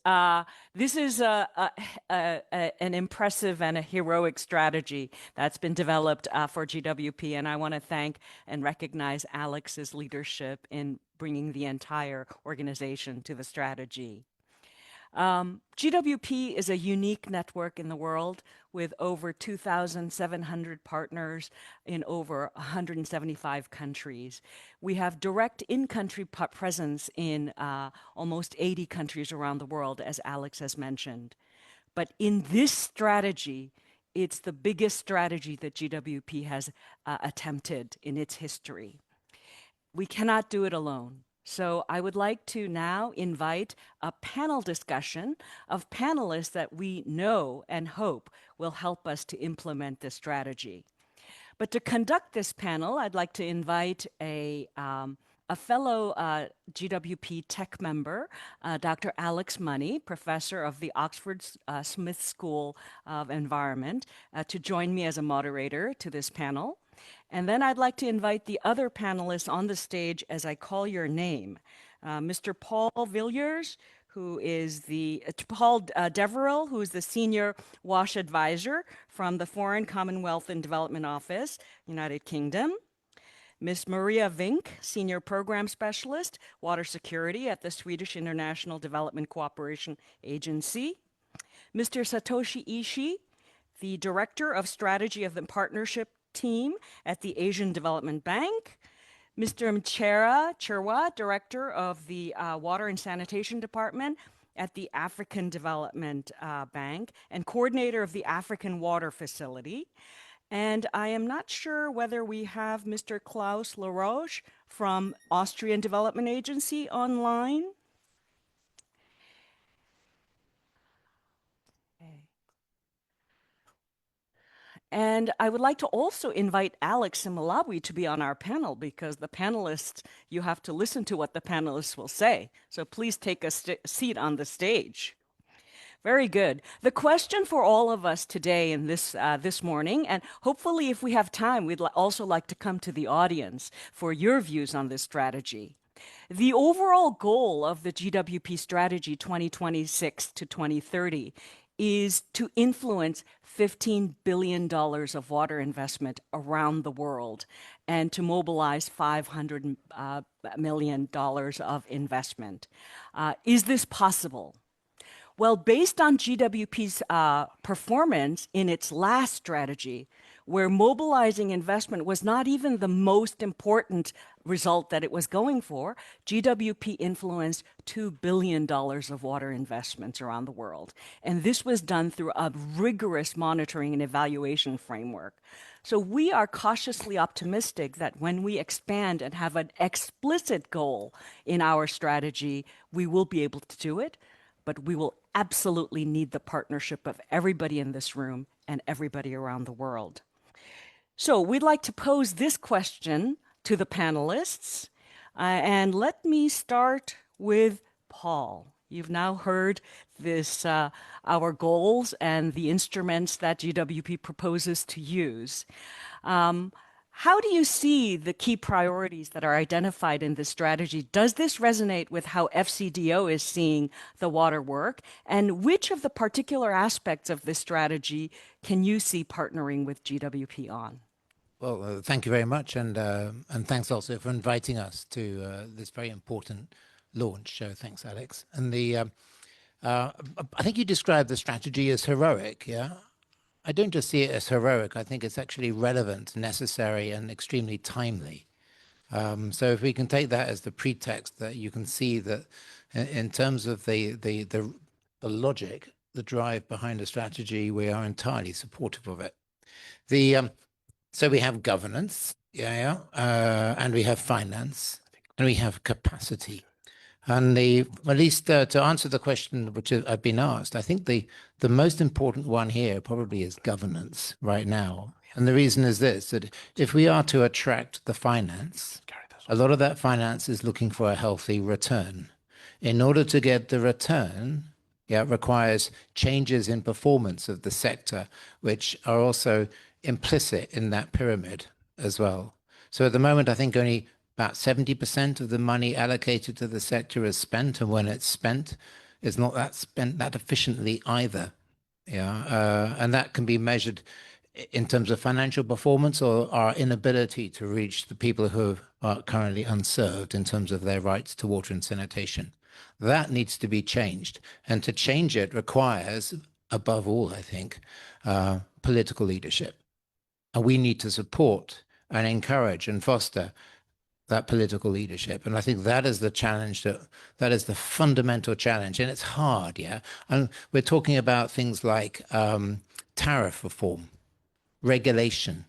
This is an impressive and a heroic strategy that's been developed for GWP, and I want to thank and recognize Alex's leadership in bringing the entire organization to the strategy. GWP is a unique network in the world with over 2,700 partners in over 175 countries. We have direct in-country presence in almost 80 countries around the world, as Alex has mentioned. But in this strategy, it's the biggest strategy that GWP has attempted in its history. We cannot do it alone. So I would like to now invite a panel discussion of panelists that we know and hope will help us to implement this strategy. But to conduct this panel, I'd like to invite a fellow GWP tech member, Dr. Alex Money, professor of the Oxford Smith School of Environment, to join me as a moderator to this panel. And then I'd like to invite the other panelists on the stage as I call your name. Mr. Paul Villiers, who is Paul Deverell, who is the Senior WASH Advisor from the Foreign, Commonwealth and Development Office, United Kingdom. Ms. Maria Vink, Senior Program Specialist, Water Security at the Swedish International Development Cooperation Agency. Mr. Satoshi Ishii, the Director of Strategy of the Partnership Team at the Asian Development Bank. Mr. Mchera Chirwa, Director of the Water and Sanitation Department at the African Development Bank and Coordinator of the African Water Facility. And I am not sure whether we have Mr. Klaus Laroche from Austrian Development Agency online. And I would like to also invite Alex Simalawi to be on our panel, because the panelists, you have to listen to what the panelists will say. So please take a seat on the stage. Very good. The question for all of us today and this morning, and hopefully if we have time, we'd also like to come to the audience for your views on this strategy. The overall goal of the GWP strategy 2026 to 2030 is to influence $15 billion of water investment around the world and to mobilize $500 million of investment. Is this possible? Well, based on GWP's performance in its last strategy, where mobilizing investment was not even the most important result that it was going for, GWP influenced $2 billion of water investments around the world. And this was done through a rigorous monitoring and evaluation framework. So we are cautiously optimistic that when we expand and have an explicit goal in our strategy, we will be able to do it, but we will absolutely need the partnership of everybody in this room and everybody around the world. So we'd like to pose this question to the panelists. And let me start with Paul. You've now heard this, our goals and the instruments that GWP proposes to use. How do you see the key priorities that are identified in this strategy? Does this resonate with how FCDO is seeing the water work? And which of the particular aspects of this strategy can you see partnering with GWP on? Well, thank you very much, and thanks also for inviting us to this very important launch. So thanks, Alex. And I think you described the strategy as heroic, yeah? I don't just see it as heroic. I think it's actually relevant, necessary, and extremely timely. So if we can take that as the pretext, that you can see that in terms of the logic, the drive behind the strategy, we are entirely supportive of it. So we have governance, and we have finance, and we have capacity. And at least to answer the question which I've been asked, I think the most important one here probably is governance right now. And the reason is this, that if we are to attract the finance, a lot of that finance is looking for a healthy return. In order to get the return, it requires changes in performance of the sector, which are also implicit in that pyramid as well. So at the moment, I think only about 70% of the money allocated to the sector is spent, and when it's spent, it's not that spent that efficiently either. And that can be measured in terms of financial performance or our inability to reach the people who are currently unserved in terms of their rights to water and sanitation. That needs to be changed, and to change it requires, above all, I think, political leadership. And we need to support and encourage and foster that political leadership. And I think that is the challenge, that is the fundamental challenge. And it's hard, yeah? And we're talking about things like tariff reform, regulation,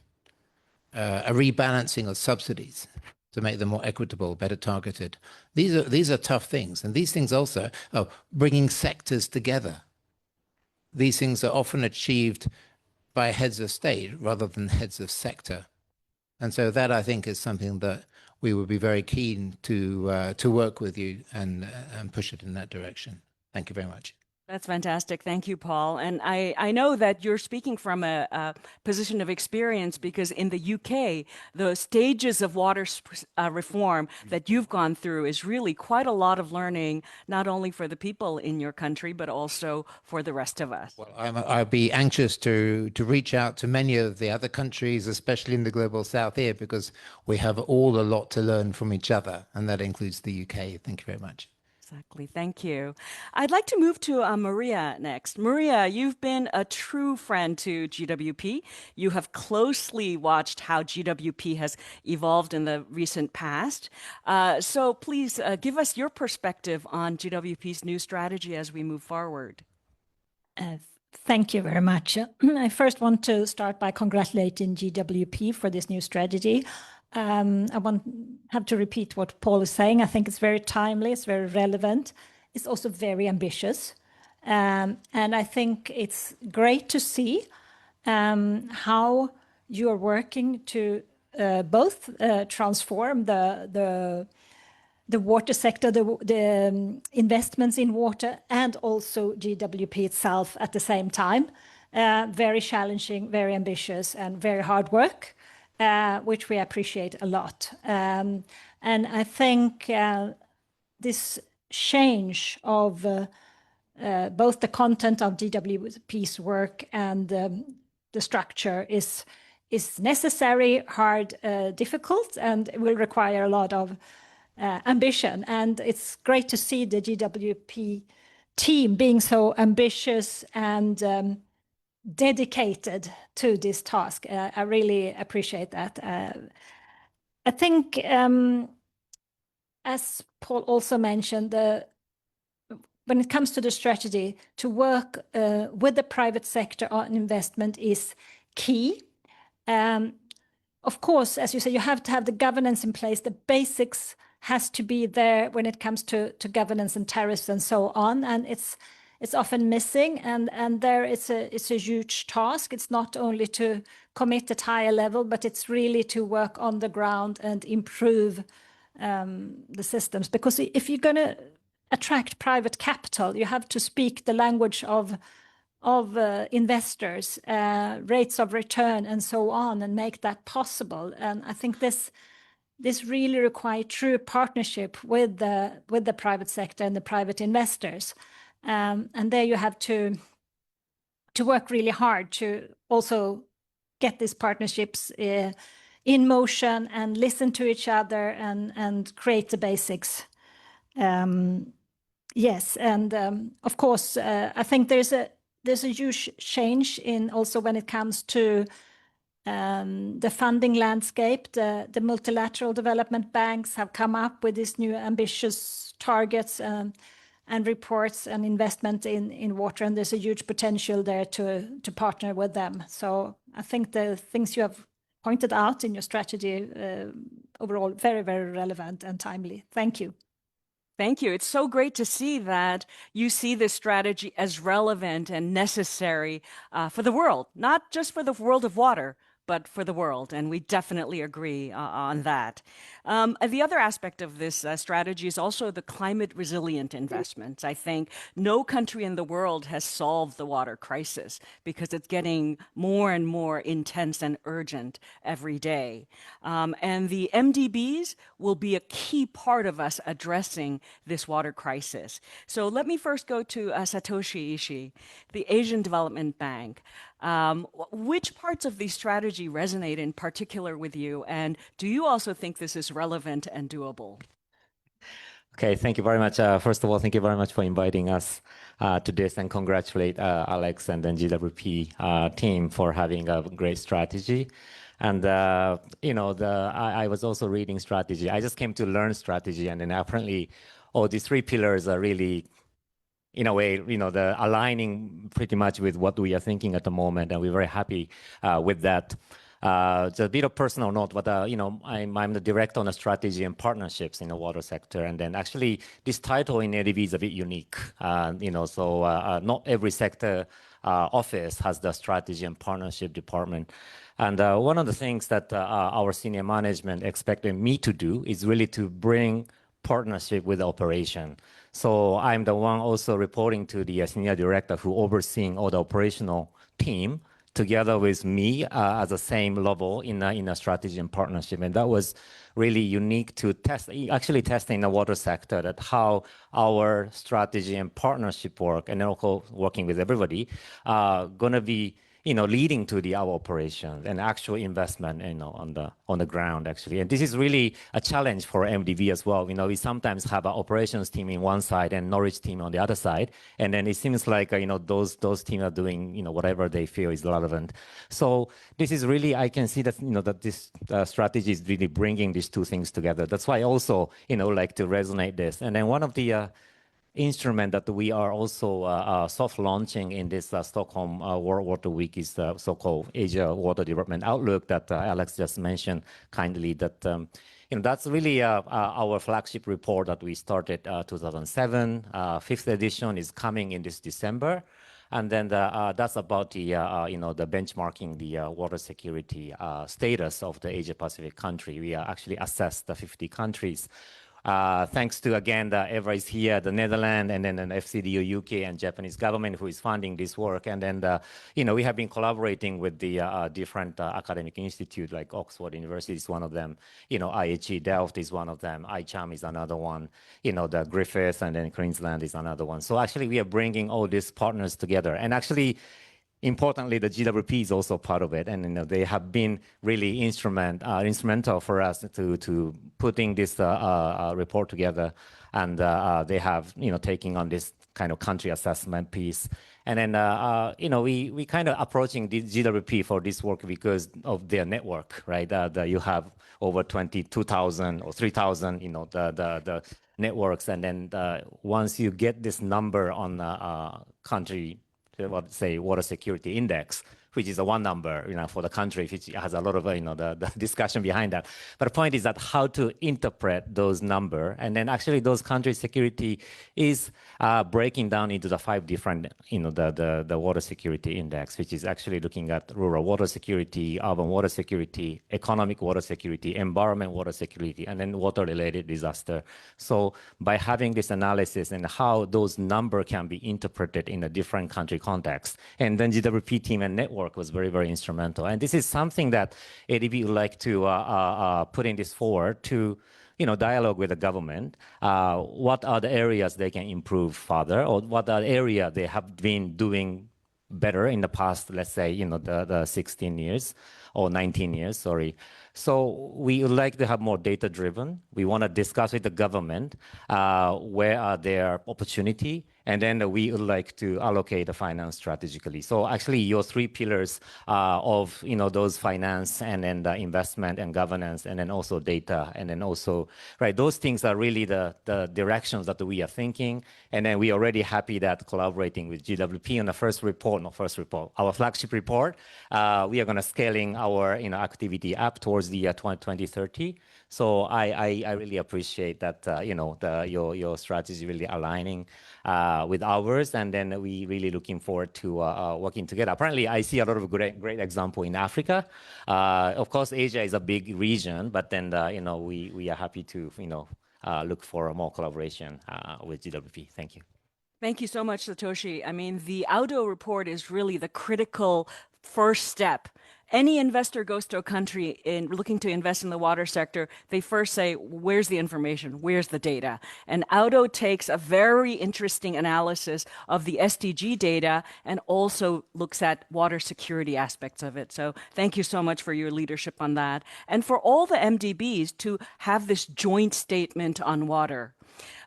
a rebalancing of subsidies to make them more equitable, better targeted. These are tough things. And these things also, bringing sectors together. These things are often achieved by heads of state rather than heads of sector. And so that, I think, is something that we would be very keen to work with you and push it in that direction. Thank you very much. That's fantastic. Thank you, Paul. And I know that you're speaking from a position of experience because in the UK, the stages of water reform that you've gone through is really quite a lot of learning, not only for the people in your country, but also for the rest of us. Well, I'll be anxious to reach out to many of the other countries, especially in the global south here, because we have all a lot to learn from each other, and that includes the UK. Thank you very much. Exactly. Thank you. I'd like to move to Maria next. Maria, you've been a true friend to GWP. You have closely watched how GWP has evolved in the recent past. So please give us your perspective on GWP's new strategy as we move forward. Thank you very much. I first want to start by congratulating GWP for this new strategy. I have to repeat what Paul is saying. I think it's very timely, it's very relevant. It's also very ambitious. And I think it's great to see how you are working to both transform the water sector, the investments in water, and also GWP itself at the same time. Very challenging, very ambitious, and very hard work, which we appreciate a lot. And I think this change of both the content of GWP's work and the structure is necessary, hard, difficult, and will require a lot of ambition. And it's great to see the GWP team being so ambitious and dedicated to this task. I really appreciate that. I think, as Paul also mentioned, when it comes to the strategy, to work with the private sector on investment is key. Of course, as you say, you have to have the governance in place. The basics has to be there when it comes to governance and tariffs and so on. And it's often missing. And there it's a huge task. It's not only to commit at higher level, but it's really to work on the ground and improve the systems. Because if you're going to attract private capital, you have to speak the language of investors, rates of return, and so on, and make that possible. And I think this really requires true partnership with the private sector and the private investors. And there you have to work really hard to also get these partnerships in motion and listen to each other and create the basics. Yes, and of course, I think there's a huge change in also when it comes to the funding landscape. The multilateral development banks have come up with these new ambitious targets and reports and investment in water, and there's a huge potential there to partner with them. So I think the things you have pointed out in your strategy overall very, very relevant and timely. Thank you. Thank you. It's so great to see that you see this strategy as relevant and necessary for the world, not just for the world of water, but for the world. And we definitely agree on that. The other aspect of this strategy is also the climate resilient investments. I think no country in the world has solved the water crisis because it's getting more and more intense and urgent every day. And the MDBs will be a key part of us addressing this water crisis. So let me first go to Satoshi Ishii, the Asian Development Bank. Which parts of the strategy resonate in particular with you? And do you also think this is relevant and doable? Okay, thank you very much. First of all, thank you very much for inviting us to this, and congratulate Alex and then GWP team for having a great strategy. And, I was also reading strategy. I just came to learn strategy, and then apparently all these three pillars are really, in a way, the aligning pretty much with what we are thinking at the moment, and we're very happy with that. Just a bit of personal note, but I'm the director on the strategy and partnerships in the water sector, and then actually this title in ADB is a bit unique. So not every sector office has the strategy and partnership department. And one of the things that our senior management expected me to do is really to bring partnership with the operation. So I'm the one also reporting to the senior director who overseeing all the operational team together with me at the same level in a strategy and partnership. And that was really unique to test, actually testing the water sector, that how our strategy and partnership work, and then also working with everybody, gonna be leading to our operations and actual investment, on the ground actually. And this is really a challenge for MDB as well. We sometimes have an operations team in one side and knowledge team on the other side, and then it seems like those teams are doing whatever they feel is relevant. So this is really, I can see that that this strategy is really bringing these two things together. That's why I also like to resonate this. And then one of the instrument that we are also soft launching in this Stockholm World Water Week is the so-called Asia Water Development Outlook that Alex just mentioned kindly. That that's really our flagship report that we started 2007. Fifth edition is coming in this December, and then that's about the the benchmarking the water security status of the Asia Pacific country. We actually assessed the 50 countries. Thanks to, again, the EVRA is here, the Netherlands, and then an FCDO UK and Japanese government who is funding this work. And then, we have been collaborating with the different academic institutes, like Oxford University is one of them, IHE Delft is one of them, ICHAM is another one, the Griffith, and then Queensland is another one. So actually, we are bringing all these partners together. And actually, importantly, the GWP is also part of it, and they have been really instrumental for us to putting this report together, and they have taking on this kind of country assessment piece, and then we kind of approaching the GWP for this work because of their network, right? You have over 22,000 or 3,000, the networks, and then once you get this number on country, say water security index, which is a one number, for the country, which has a lot of, the discussion behind that. But the point is that how to interpret those number, and then actually those country security is breaking down into the 5 different, the water security index, which is actually looking at rural water security, urban water security, economic water security, environment water security, and then water-related disaster. So by having this analysis and how those number can be interpreted in a different country context, and then GWP team and network was very, very instrumental. And this is something that ADB would like to put in this forward to, dialogue with the government. What are the areas they can improve further, or what are the areas they have been doing better in the past, let's say, the 16 years or 19 years, sorry. So we would like to have more data-driven. We want to discuss with the government where are their opportunity, and then we would like to allocate the finance strategically. So actually, your 3 pillars of those finance, and then the investment and governance, and then also data, and then also those things are really the directions that we are thinking. And then we are already happy that collaborating with GWP on the our flagship report, we are going to scaling our activity up towards the 2030. So I really appreciate that your strategy really aligning with ours, and then we really looking forward to working together. Apparently, I see a lot of great example in Africa. Of course, Asia is a big region, but then we are happy to look for more collaboration with GWP. Thank you. Thank you so much, Satoshi. I mean, the Audo report is really the critical first step. Any investor goes to a country looking to invest in the water sector, they first say, where's the information? Where's the data? And Audo takes a very interesting analysis of the SDG data and also looks at water security aspects of it. So thank you so much for your leadership on that. And for all the MDBs to have this joint statement on water.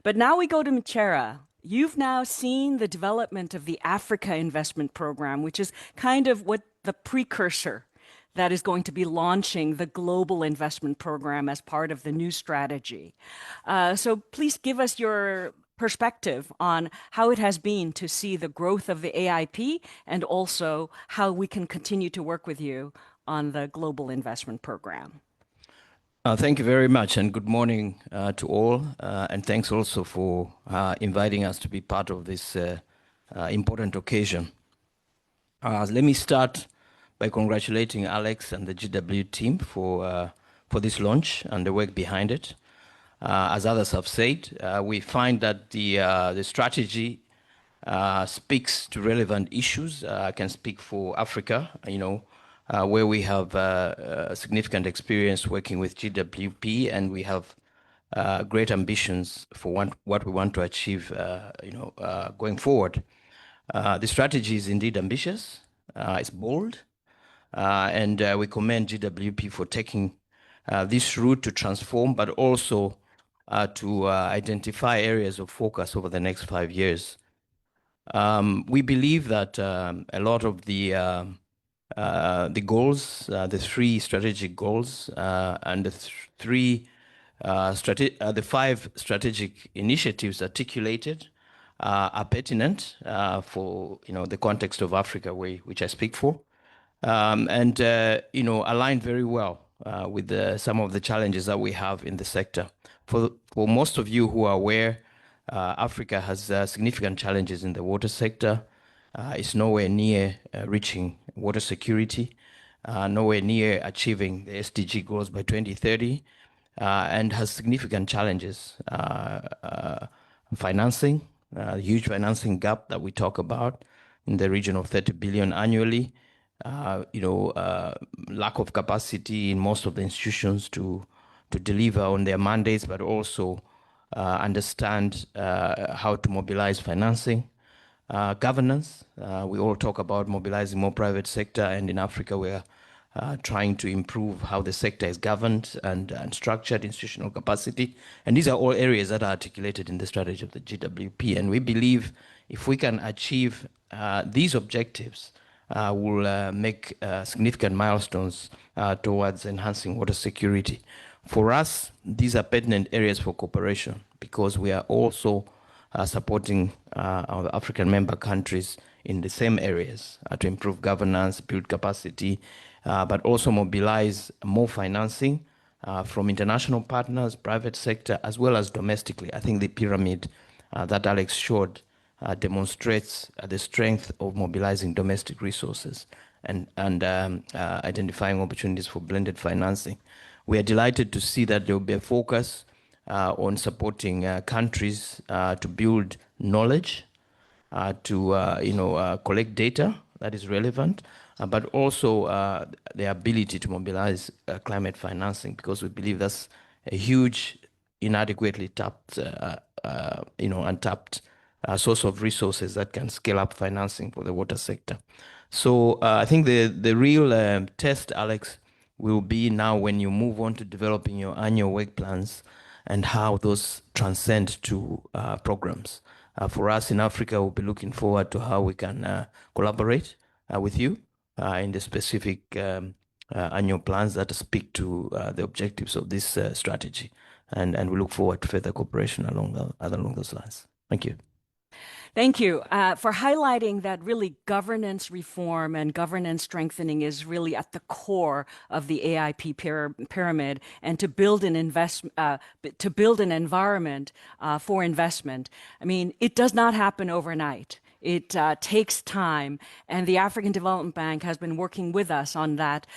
But now we go to Mchera. You've now seen the development of the Africa Investment Program, which is kind of what the precursor that is going to be launching the Global Investment Program as part of the new strategy. So please give us your perspective on how it has been to see the growth of the AIP, and also how we can continue to work with you on the Global Investment Program. Thank you very much, and good morning to all. And thanks also for inviting us to be part of this important occasion. Let me start by congratulating Alex and the GW team for this launch and the work behind it. as others have said, we find that the strategy speaks to relevant issues. I can speak for Africa, where we have significant experience working with GWP, and we have great ambitions for what we want to achieve, going forward. The strategy is indeed ambitious. It's bold, and we commend GWP for taking this route to transform, but also to identify areas of focus over the next 5 years. We believe that a lot of the goals, the 3 strategic goals, and the 5 strategic initiatives articulated are pertinent for the context of Africa, which I speak for, and align very well with some of the challenges that we have in the sector. For most of you who are aware, Africa has significant challenges in the water sector. It's nowhere near reaching water security, nowhere near achieving the SDG goals by 2030, and has significant challenges. Financing, huge financing gap that we talk about in the region of 30 billion annually. Lack of capacity in most of the institutions to deliver on their mandates, but also understand how to mobilize financing. Governance, we all talk about mobilizing more private sector, and in Africa we're trying to improve how the sector is governed and structured, institutional capacity. And these are all areas that are articulated in the strategy of the GWP. And we believe if we can achieve these objectives, we'll make significant milestones towards enhancing water security. For us, these are pertinent areas for cooperation because we are also supporting our African member countries in the same areas to improve governance, build capacity, but also mobilize more financing from international partners, private sector, as well as domestically. I think the pyramid that Alex showed demonstrates the strength of mobilizing domestic resources and identifying opportunities for blended financing. We are delighted to see that there will be a focus on supporting countries to build knowledge, to collect data that is relevant, but also the ability to mobilize climate financing, because we believe that's a huge, inadequately tapped, untapped source of resources that can scale up financing for the water sector. So I think the real test, Alex, will be now when you move on to developing your annual work plans and how those transcend to programs. For us in Africa, we'll be looking forward to how we can collaborate with you in the specific annual plans that speak to the objectives of this strategy. And we look forward to further cooperation along those lines. Thank you. Thank you for highlighting that really governance reform and governance strengthening is really at the core of the AIP pyramid, and to build an environment for investment. I mean, it does not happen overnight. It takes time, and the African Development Bank has been working with us on that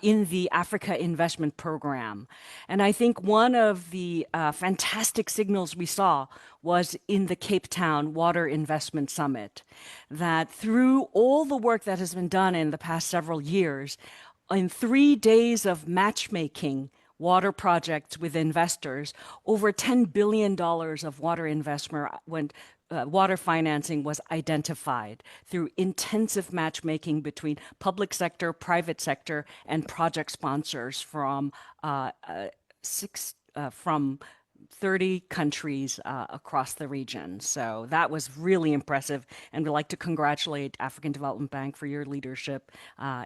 in the Africa Investment Program. And I think one of the fantastic signals we saw was in the Cape Town Water Investment Summit, that through all the work that has been done in the past several years, in 3 days of matchmaking water projects with investors, over $10 billion of water financing was identified through intensive matchmaking between public sector, private sector, and project sponsors from 30 countries across the region. So that was really impressive, and we'd like to congratulate African Development Bank for your leadership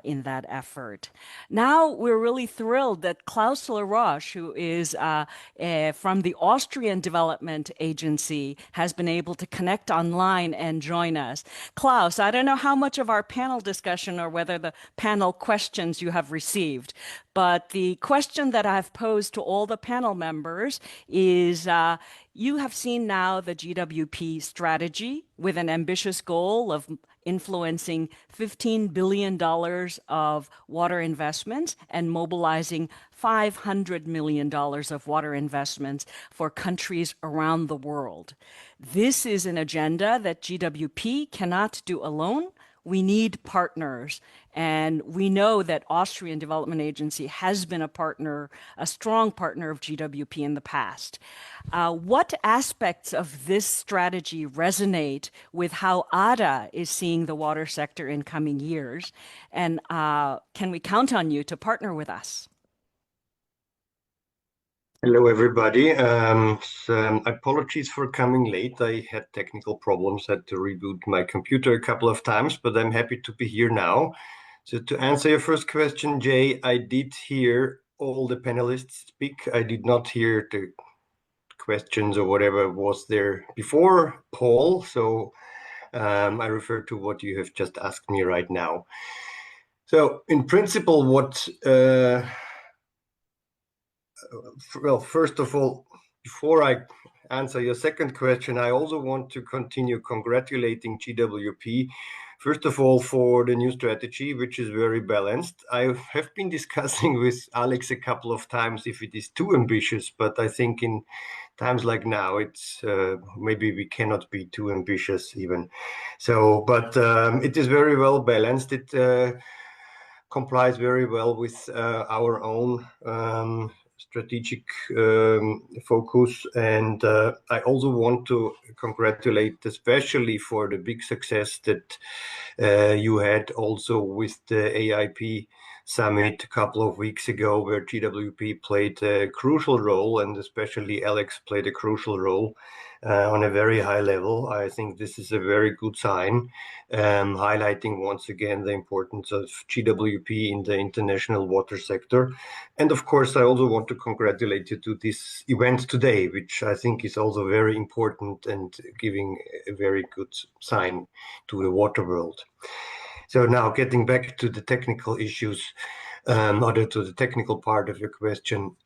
in that effort. Now we're really thrilled that Klaus Laroche, who is from the Austrian Development Agency, has been able to connect online and join us. Klaus, I don't know how much of our panel discussion or whether the panel questions you have received, but the question that I've posed to all the panel members is, you have seen now the GWP strategy with an ambitious goal of influencing $15 billion of water investments and mobilizing $500 million of water investments for countries around the world. This is an agenda that GWP cannot do alone. We need partners. And we know that Austrian Development Agency has been a partner, a strong partner of GWP in the past. What aspects of this strategy resonate with how ADA is seeing the water sector in coming years? And can we count on you to partner with us? Hello, everybody. Apologies for coming late. I had technical problems, had to reboot my computer a couple of times, but I'm happy to be here now. So to answer your first question, Jay, I did hear all the panelists speak. I did not hear the questions or whatever was there before Paul. So I refer to what you have just asked me right now. So in principle, well, first of all, before I answer your second question, I also want to continue congratulating GWP, first of all, for the new strategy, which is very balanced. I have been discussing with Alex a couple of times if it is too ambitious, but I think in times like now, it's maybe we cannot be too ambitious even. So, but it is very well balanced. It complies very well with our own strategic focus. And I also want to congratulate, especially for the big success that you had also with the AIP summit a couple of weeks ago, where GWP played a crucial role, and especially Alex played a crucial role on a very high level. I think this is a very good sign, highlighting once again the importance of GWP in the international water sector. And of course, I also want to congratulate you to this event today, which I think is also very important and giving a very good sign to the water world. So now getting back to the technical issues, or to the technical part of your question,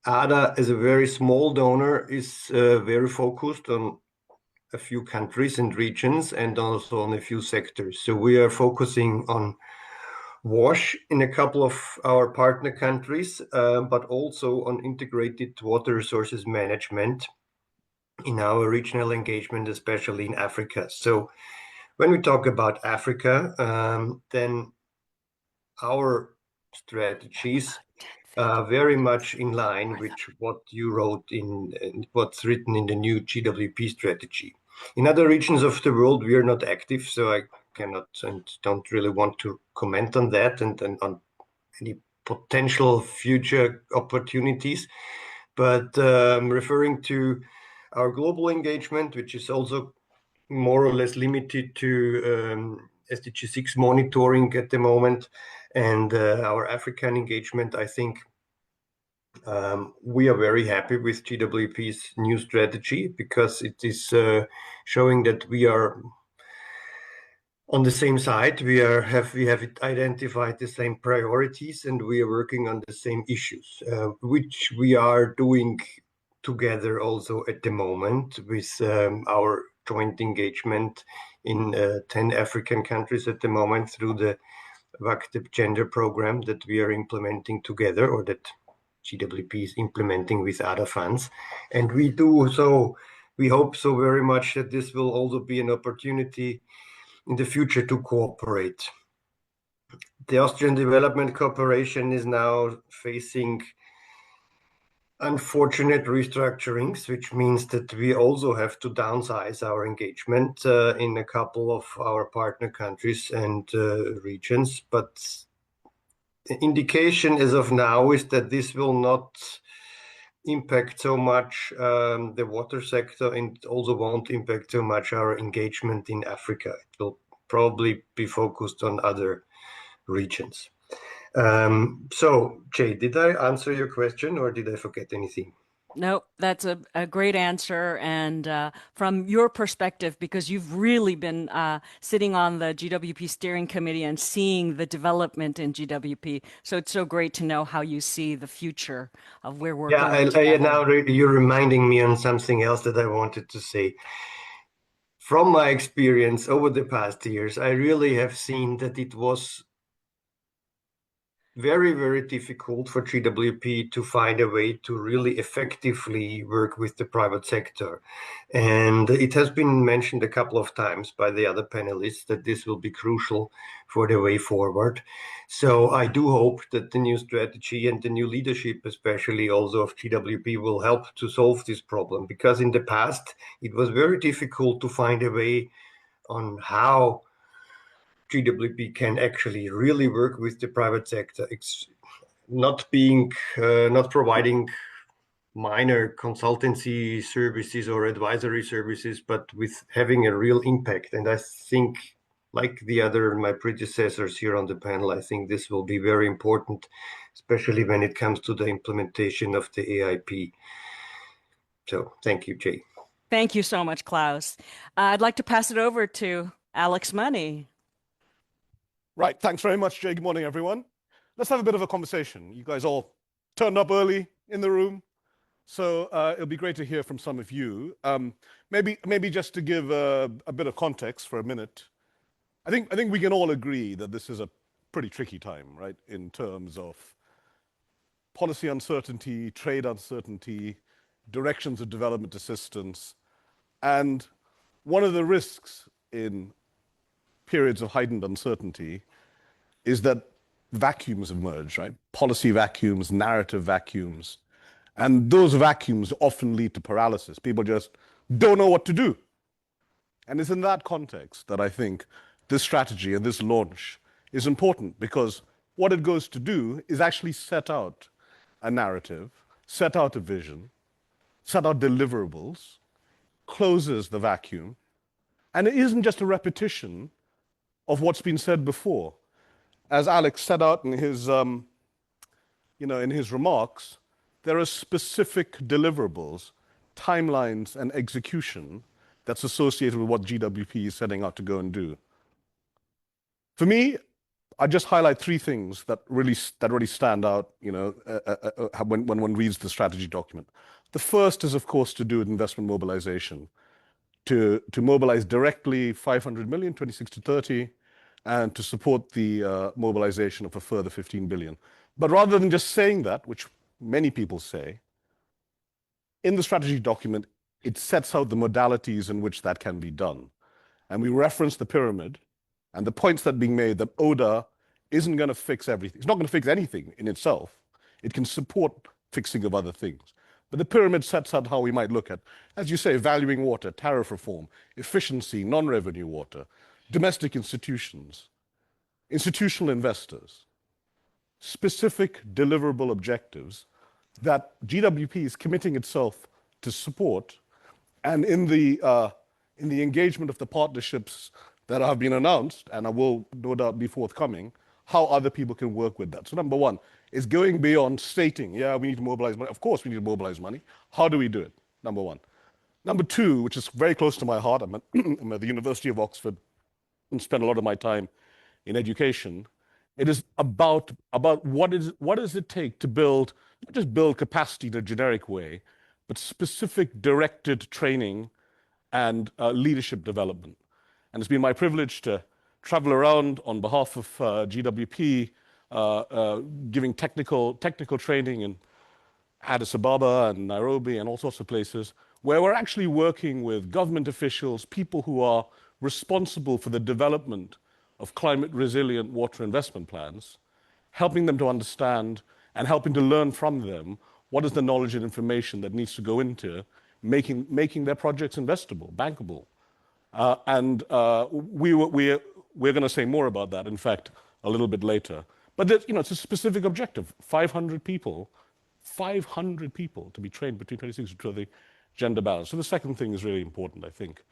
ADA, as a very small donor, is very focused on a few countries and regions and also on a few sectors. So we are focusing on WASH in a couple of our partner countries, but also on integrated water resources management in our regional engagement, especially in Africa. So when we talk about Africa, then our strategies are very much in line with what you wrote in what's written in the new GWP strategy. In other regions of the world, we are not active, so I cannot and don't really want to comment on that and on any potential future opportunities. But referring to our global engagement, which is also more or less limited to SDG 6 monitoring at the moment, and our African engagement, I think we are very happy with GWP's new strategy, because it is showing that we are on the same side. We have identified the same priorities, and we are working on the same issues, which we are doing together also at the moment with our joint engagement in 10 African countries at the moment through the WACTEP gender program that we are implementing together, or that GWP is implementing with other funds. And we hope so very much that this will also be an opportunity in the future to cooperate. The Austrian Development Corporation is now facing unfortunate restructurings, which means that we also have to downsize our engagement in a couple of our partner countries and regions. But the indication as of now is that this will not impact so much the water sector, and also won't impact so much our engagement in Africa. It will probably be focused on other regions. So, Jay, did I answer your question, or did I forget anything? No, that's a great answer. And from your perspective, because you've really been sitting on the GWP steering committee and seeing the development in GWP, so it's so great to know how you see the future of where we're going. Yeah, now you're reminding me on something else that I wanted to say. from my experience over the past years, I really have seen that it was very, very difficult for GWP to find a way to really effectively work with the private sector. And it has been mentioned a couple of times by the other panelists that this will be crucial for the way forward. So I do hope that the new strategy and the new leadership, especially also of GWP, will help to solve this problem, because in the past it was very difficult to find a way on how GWP can actually really work with the private sector. It's not providing minor consultancy services or advisory services, but with having a real impact. And I think, like my predecessors here on the panel, I think this will be very important, especially when it comes to the implementation of the AIP. So thank you, Jay. Thank you so much, Klaus. I'd like to pass it over to Alex Money. Right, thanks very much, Jay. Good morning, everyone. Let's have a bit of a conversation. You guys all turned up early in the room, so it'll be great to hear from some of you. Maybe just to give a bit of context for a minute. I think we can all agree that this is a pretty tricky time, right, in terms of policy uncertainty, trade uncertainty, directions of development assistance, and one of the risks in periods of heightened uncertainty is that vacuums emerge, right? Policy vacuums, narrative vacuums. And those vacuums often lead to paralysis. People just don't know what to do. And it's in that context that I think this strategy and this launch is important, because what it goes to do is actually set out a narrative, set out a vision, set out deliverables, closes the vacuum. And it isn't just a repetition of what's been said before. As Alex set out in his, in his remarks, there are specific deliverables, timelines, and execution that's associated with what GWP is setting out to go and do. For me, I just highlight three things that really stand out, when one reads the strategy document. The first is, of course, to do with investment mobilization, to mobilize directly 500 million, 26 to 30, and to support the mobilization of a further 15 billion. But rather than just saying that, which many people say, in the strategy document, it sets out the modalities in which that can be done. And we reference the pyramid and the points that are being made that ODA isn't going to fix everything. It's not going to fix anything in itself. It can support fixing of other things. But the pyramid sets out how we might look at, as you say, valuing water, tariff reform, efficiency, non-revenue water, domestic institutions, institutional investors, specific deliverable objectives that GWP is committing itself to support, and in the engagement of the partnerships that have been announced, and I will no doubt be forthcoming, how other people can work with that. So number one is going beyond stating, yeah, we need to mobilize money. Of course we need to mobilize money. How do we do it? Number one. Number two, which is very close to my heart, I'm at the University of Oxford and spend a lot of my time in education. It is about what does it take to build, not just build capacity in a generic way, but specific directed training and leadership development. And it's been my privilege to travel around on behalf of GWP, giving technical training in Addis Ababa and Nairobi and all sorts of places, where we're actually working with government officials, people who are responsible for the development of climate resilient water investment plans, helping them to understand and helping to learn from them what is the knowledge and information that needs to go into making their projects investable, bankable. We're going to say more about that, in fact, a little bit later. But it's a specific objective, 500 people to be trained between 26 and 30, gender balance. So the second thing is really important, I think,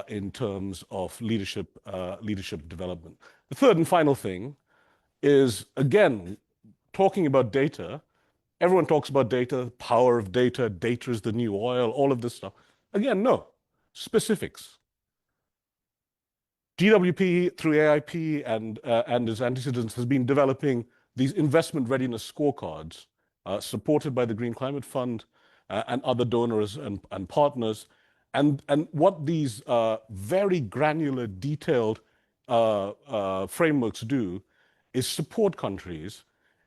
in terms of leadership development. The third and final thing is, again, talking about data. Everyone talks about data, power of data, data is the new oil, all of this stuff. Again, no, specifics. GWP through AIP and its antecedents has been developing these investment readiness scorecards supported by the Green Climate Fund and other donors and partners. And what these very granular, detailed frameworks do is support countries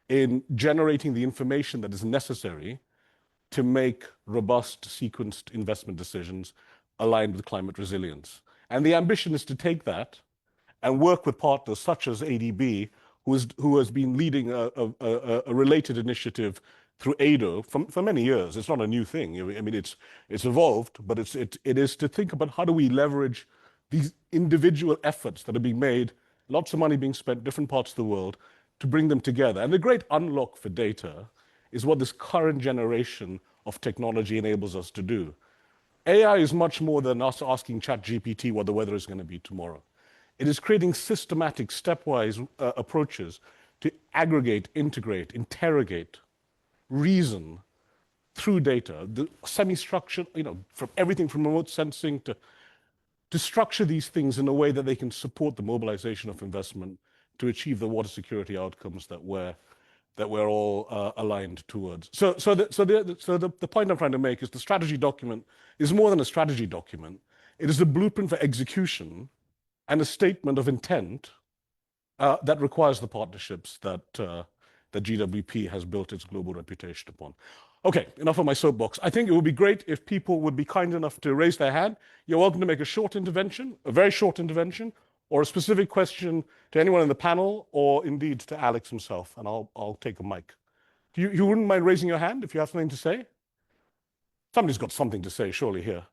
in generating the information that is necessary to make robust, sequenced investment decisions aligned with climate resilience. And the ambition is to take that and work with partners such as ADB, who has been leading a related initiative through ADO for many years. It's not a new thing. I mean, it's evolved, but it is to think about how do we leverage these individual efforts that are being made, lots of money being spent in different parts of the world, to bring them together. And the great unlock for data is what this current generation of technology enables us to do. AI is much more than us asking ChatGPT what the weather is going to be tomorrow. It is creating systematic, stepwise approaches to aggregate, integrate, interrogate, reason through data, the semi-structured, from everything from remote sensing to structure these things in a way that they can support the mobilization of investment to achieve the water security outcomes that we're all aligned towards. So the point I'm trying to make is the strategy document is more than a strategy document. It is a blueprint for execution and a statement of intent that requires the partnerships that GWP has built its global reputation upon. Okay, enough of my soapbox. I think it would be great if people would be kind enough to raise their hand. You're welcome to make a short intervention, a very short intervention, or a specific question to anyone in the panel, or indeed to Alex himself, and I'll take a mic. You wouldn't mind raising your hand if you have something to say? Somebody's got something to say, surely, here.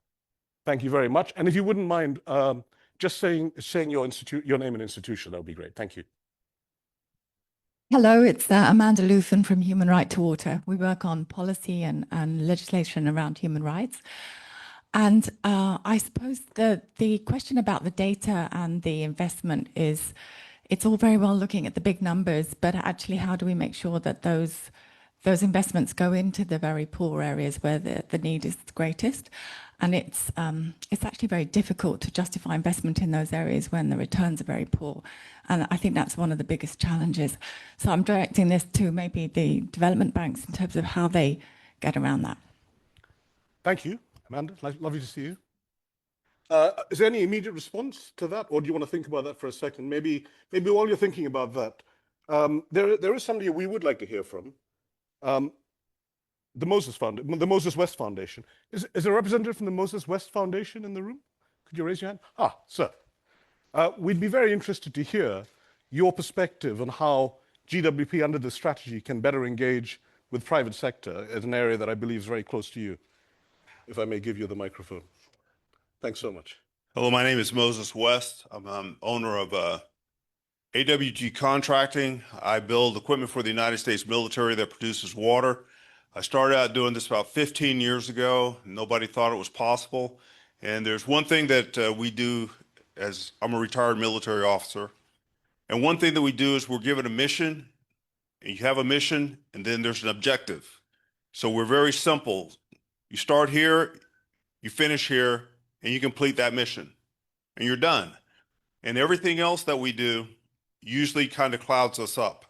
Thank you very much. And if you wouldn't mind just saying your name and institution, that would be great. Thank you. Hello, it's Amanda Luthen from Human Right to Water. We work on policy and legislation around human rights. And I suppose the question about the data and the investment is, it's all very well looking at the big numbers, but actually how do we make sure that those investments go into the very poor areas where the need is greatest? And it's actually very difficult to justify investment in those areas when the returns are very poor. And I think that's one of the biggest challenges. So I'm directing this to maybe the development banks in terms of how they get around that. Thank you, Amanda. Lovely to see you. Is there any immediate response to that, or do you want to think about that for a second? Maybe while you're thinking about that, there is somebody we would like to hear from. The Moses West Foundation. Is there a representative from the Moses West Foundation in the room? Could you raise your hand? Sir. We'd be very interested to hear your perspective on how GWP under this strategy can better engage with private sector as an area that I believe is very close to you. If I may give you the microphone. Thanks so much. Hello, my name is Moses West. I'm owner of AWG Contracting. I build equipment for the United States military that produces water. I started out doing this about 15 years ago. Nobody thought it was possible. And there's one thing that we do, as I'm a retired military officer. And one thing that we do is we're given a mission, and you have a mission, and then there's an objective. So we're very simple. You start here, you finish here, and you complete that mission, and you're done. And everything else that we do usually kind of clouds us up.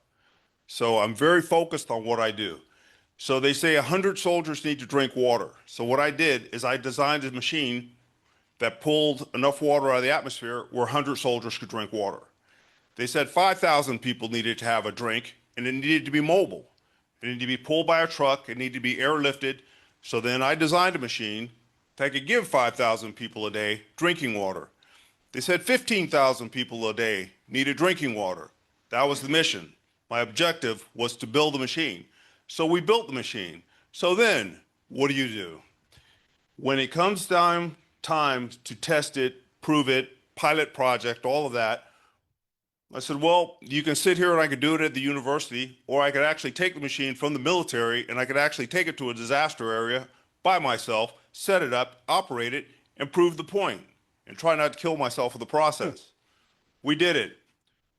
So I'm very focused on what I do. So they say 100 soldiers need to drink water. So what I did is I designed a machine that pulled enough water out of the atmosphere where 100 soldiers could drink water. They said 5,000 people needed to have a drink, and it needed to be mobile. It needed to be pulled by a truck. It needed to be airlifted. So then I designed a machine that could give 5,000 people a day drinking water. They said 15,000 people a day needed drinking water. That was the mission. My objective was to build the machine. So we built the machine. So then, what do? When it comes time to test it, prove it, pilot project, all of that, I said, well, you can sit here and I could do it at the university, or I could actually take the machine from the military and I could actually take it to a disaster area by myself, set it up, operate it, and prove the point, and try not to kill myself in the process. We did it.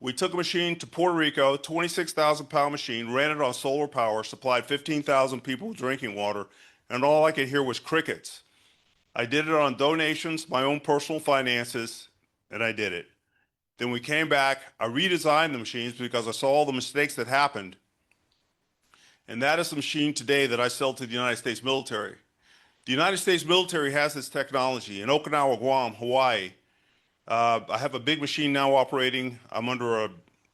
We took a machine to Puerto Rico, 26,000-pound machine, ran it on solar power, supplied 15,000 people with drinking water, and all I could hear was crickets. I did it on donations, my own personal finances, and I did it. Then we came back, I redesigned the machines because I saw all the mistakes that happened. And that is the machine today that I sell to the United States military. The United States military has this technology in Okinawa, Guam, Hawaii. I have a big machine now operating. I'm under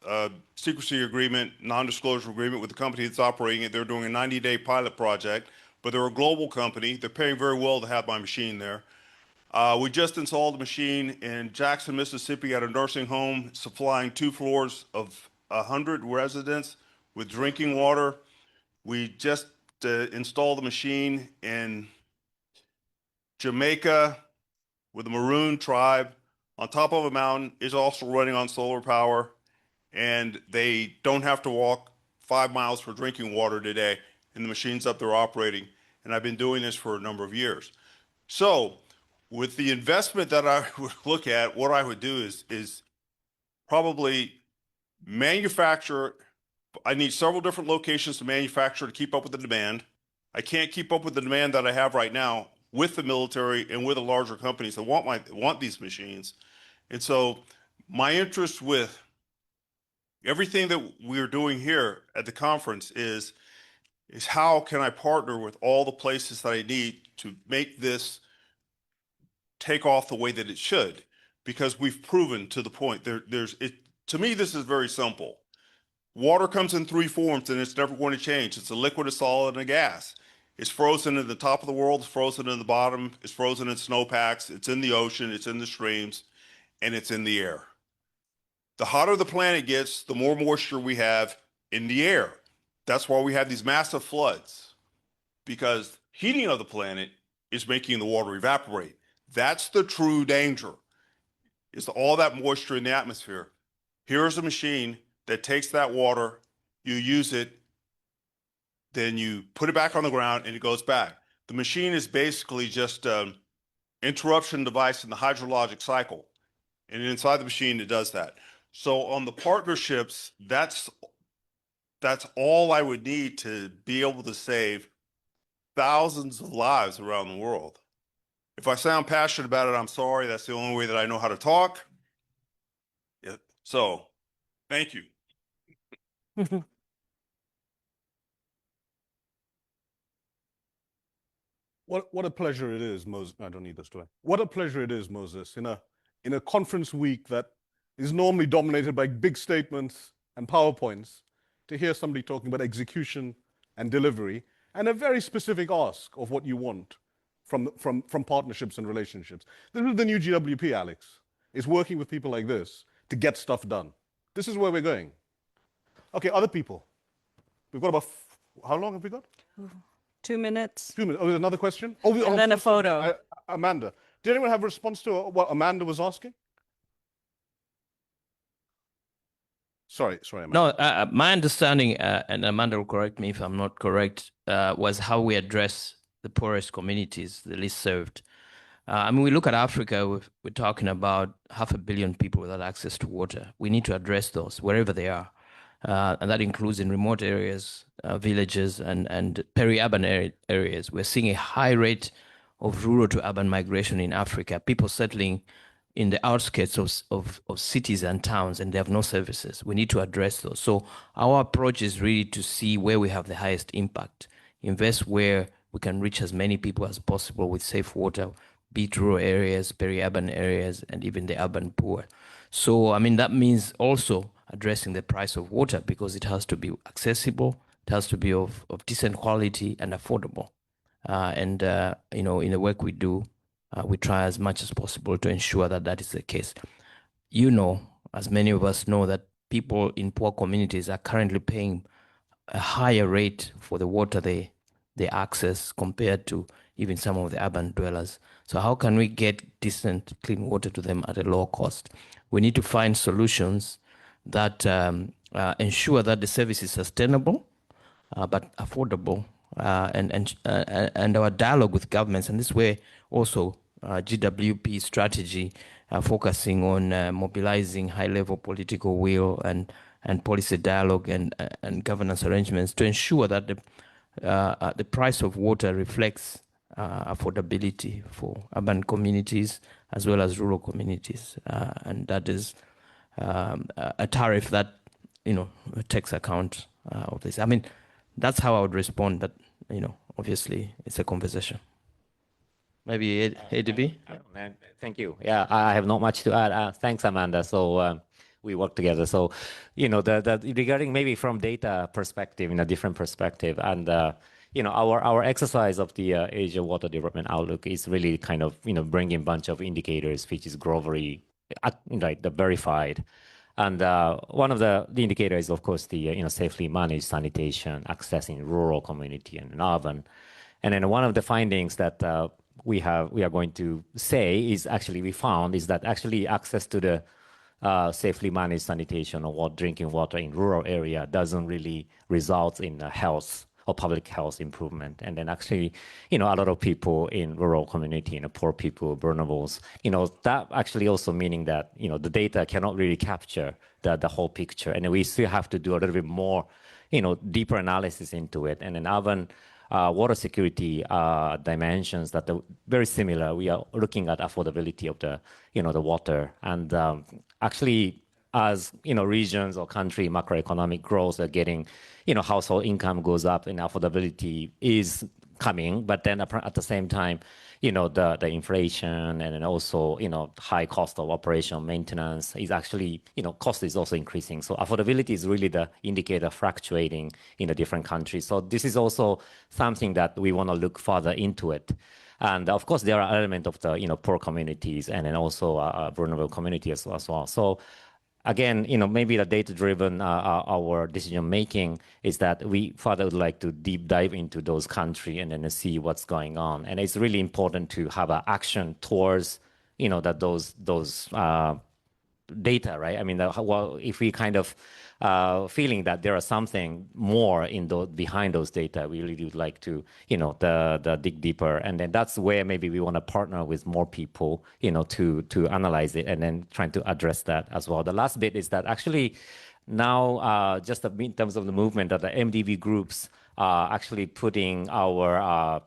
a secrecy agreement, non-disclosure agreement with the company that's operating it. They're doing a 90-day pilot project, but they're a global company. They're paying very well to have my machine there. We just installed a machine in Jackson, Mississippi at a nursing home, supplying 2 floors of 100 residents with drinking water. We just installed a machine in Jamaica with the Maroon tribe on top of a mountain, is also running on solar power, and they don't have to walk 5 miles for drinking water today, and the machine's up there operating. And I've been doing this for a number of years. So with the investment that I would look at, what I would do is probably manufacture. I need several different locations to manufacture to keep up with the demand. I can't keep up with the demand that I have right now with the military and with the larger companies that want these machines. And so my interest with everything that we're doing here at the conference is how can I partner with all the places that I need to make this take off the way that it should, because we've proven to the point to me, this is very simple. Water comes in 3 forms and it's never going to change. It's a liquid, a solid, and a gas. It's frozen in the top of the world, it's frozen in the bottom, it's frozen in snowpacks, it's in the ocean, it's in the streams, and it's in the air. The hotter the planet gets, the more moisture we have in the air. That's why we have these massive floods, because heating of the planet is making the water evaporate. That's the true danger, is all that moisture in the atmosphere. Here's a machine that takes that water, you use it, then you put it back on the ground and it goes back. The machine is basically just an interruption device in the hydrologic cycle. And inside the machine, it does that. So on the partnerships, that's all I would need to be able to save thousands of lives around the world. If I sound passionate about it, I'm sorry. That's the only way that I know how to talk. Yeah. So, thank you. What a pleasure it is, Moses. I don't need this, do I? What a pleasure it is, Moses, in a conference week that is normally dominated by big statements and PowerPoints, to hear somebody talking about execution and delivery and a very specific ask of what you want from partnerships and relationships. This is the new GWP, Alex. It's working with people like this to get stuff done. This is where we're going. Okay, other people. We've got about, how long have we got? 2 minutes. 2 minutes. Oh, there's another question? And then a photo. Amanda. Did anyone have a response to what Amanda was asking? Sorry, Amanda. No, my understanding, and Amanda will correct me if I'm not correct, was how we address the poorest communities, the least served. I mean, we look at Africa, we're talking about 500 million people without access to water. We need to address those wherever they are. And that includes in remote areas, villages, and peri-urban areas. We're seeing a high rate of rural to urban migration in Africa, people settling in the outskirts of cities and towns, and they have no services. We need to address those. So our approach is really to see where we have the highest impact, invest where we can reach as many people as possible with safe water, be it rural areas, peri-urban areas, and even the urban poor. So, I mean, that means also addressing the price of water, because it has to be accessible, it has to be of decent quality and affordable. You know, in the work we do, we try as much as possible to ensure that that is the case. You know, as many of us know, that people in poor communities are currently paying a higher rate for the water they access compared to even some of the urban dwellers. So how can we get decent, clean water to them at a low cost? We need to find solutions that ensure that the service is sustainable, but affordable, and our dialogue with governments. And this way also GWP strategy focusing on mobilizing high-level political will and policy dialogue and governance arrangements to ensure that the price of water reflects affordability for urban communities as well as rural communities, and that is a tariff that, you know, takes account of this. I mean, that's how I would respond, but, you know, obviously it's a conversation. Maybe ADB? Man, thank you. Yeah, I have not much to add. Thanks, Amanda. So we work together. So, regarding maybe from data perspective, in a different perspective, and our exercise of the Asia Water Development Outlook is really kind of bringing a bunch of indicators which is globally the verified. And one of the indicators is, of course, the safely managed sanitation access in rural community and in urban. And then one of the findings that we are going to say is actually we found is that actually access to the safely managed sanitation or drinking water in rural area doesn't really result in health or public health improvement. And then actually, a lot of people in rural community, poor people, vulnerables, that actually also meaning that, the data cannot really capture the whole picture. And we still have to do a little bit more, deeper analysis into it. And then urban water security dimensions that are very similar. We are looking at affordability of the water. And actually, as regions or country macroeconomic growth are getting, household income goes up and affordability is coming, but then at the same time, the inflation and then also, high cost of operational maintenance is actually, cost is also increasing. So affordability is really the indicator fluctuating in the different countries. So this is also something that we want to look further into it. And of course, there are elements of the, poor communities and then also vulnerable communities as well. So again, maybe the data-driven our decision-making is that we further would like to deep dive into those countries and then see what's going on. And it's really important to have an action towards, that those data, right? I mean, well, if we kind of feeling that there is something more in behind those data, we really would like to, the dig deeper, and then that's where maybe we want to partner with more people, to analyze it and then trying to address that as well. The last bit is that actually now, just in terms of the movement, that the MDB groups are actually putting our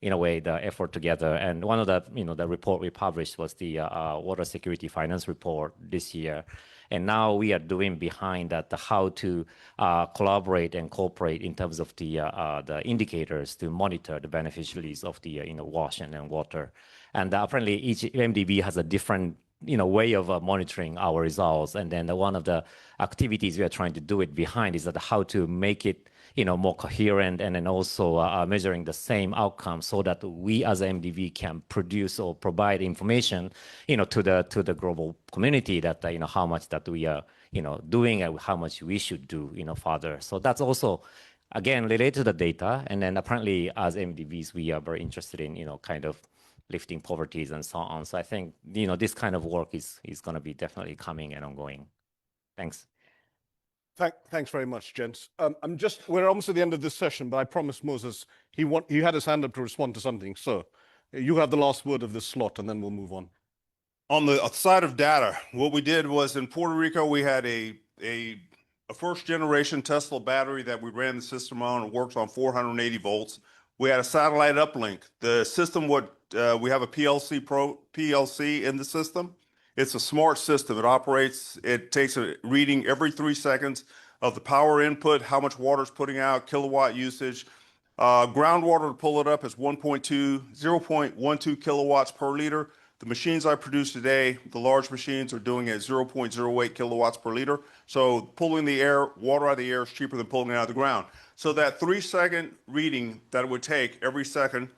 in a way, the effort together. And one of the, the report we published was the Water Security Finance Report this year. And now we are doing behind that how to collaborate and cooperate in terms of the indicators to monitor the beneficiaries of the wash and water. And apparently each MDB has a different way of monitoring our results. And then one of the activities we are trying to do it behind is that how to make it more coherent and then also measuring the same outcome so that we as MDB can produce or provide information, to the global community that, how much that we are, doing and how much we should do, further. So that's also, again, related to the data. And then apparently as MDBs, we are very interested in, kind of lifting poverties and so on. So I think, this kind of work is going to be definitely coming and ongoing. Thanks. Thanks very much, gents. We're almost at the end of this session, but I promised Moses he had his hand up to respond to something. So you have the last word of this slot, and then we'll move on. On the side of data, what we did was in Puerto Rico, we had a first generation Tesla battery that we ran the system on. It works on 480 volts. We had a satellite uplink. The system we have a PLC in the system. It's a smart system. It takes a reading every 3 seconds of the power input, how much water is putting out, kilowatt usage. Groundwater to pull it up is 0.12 kilowatts per liter. The machines I produce today, the large machines, are doing it at 0.08 kilowatts per liter. So pulling the water out of the air is cheaper than pulling it out of the ground. So that 3-second reading that it would take every second,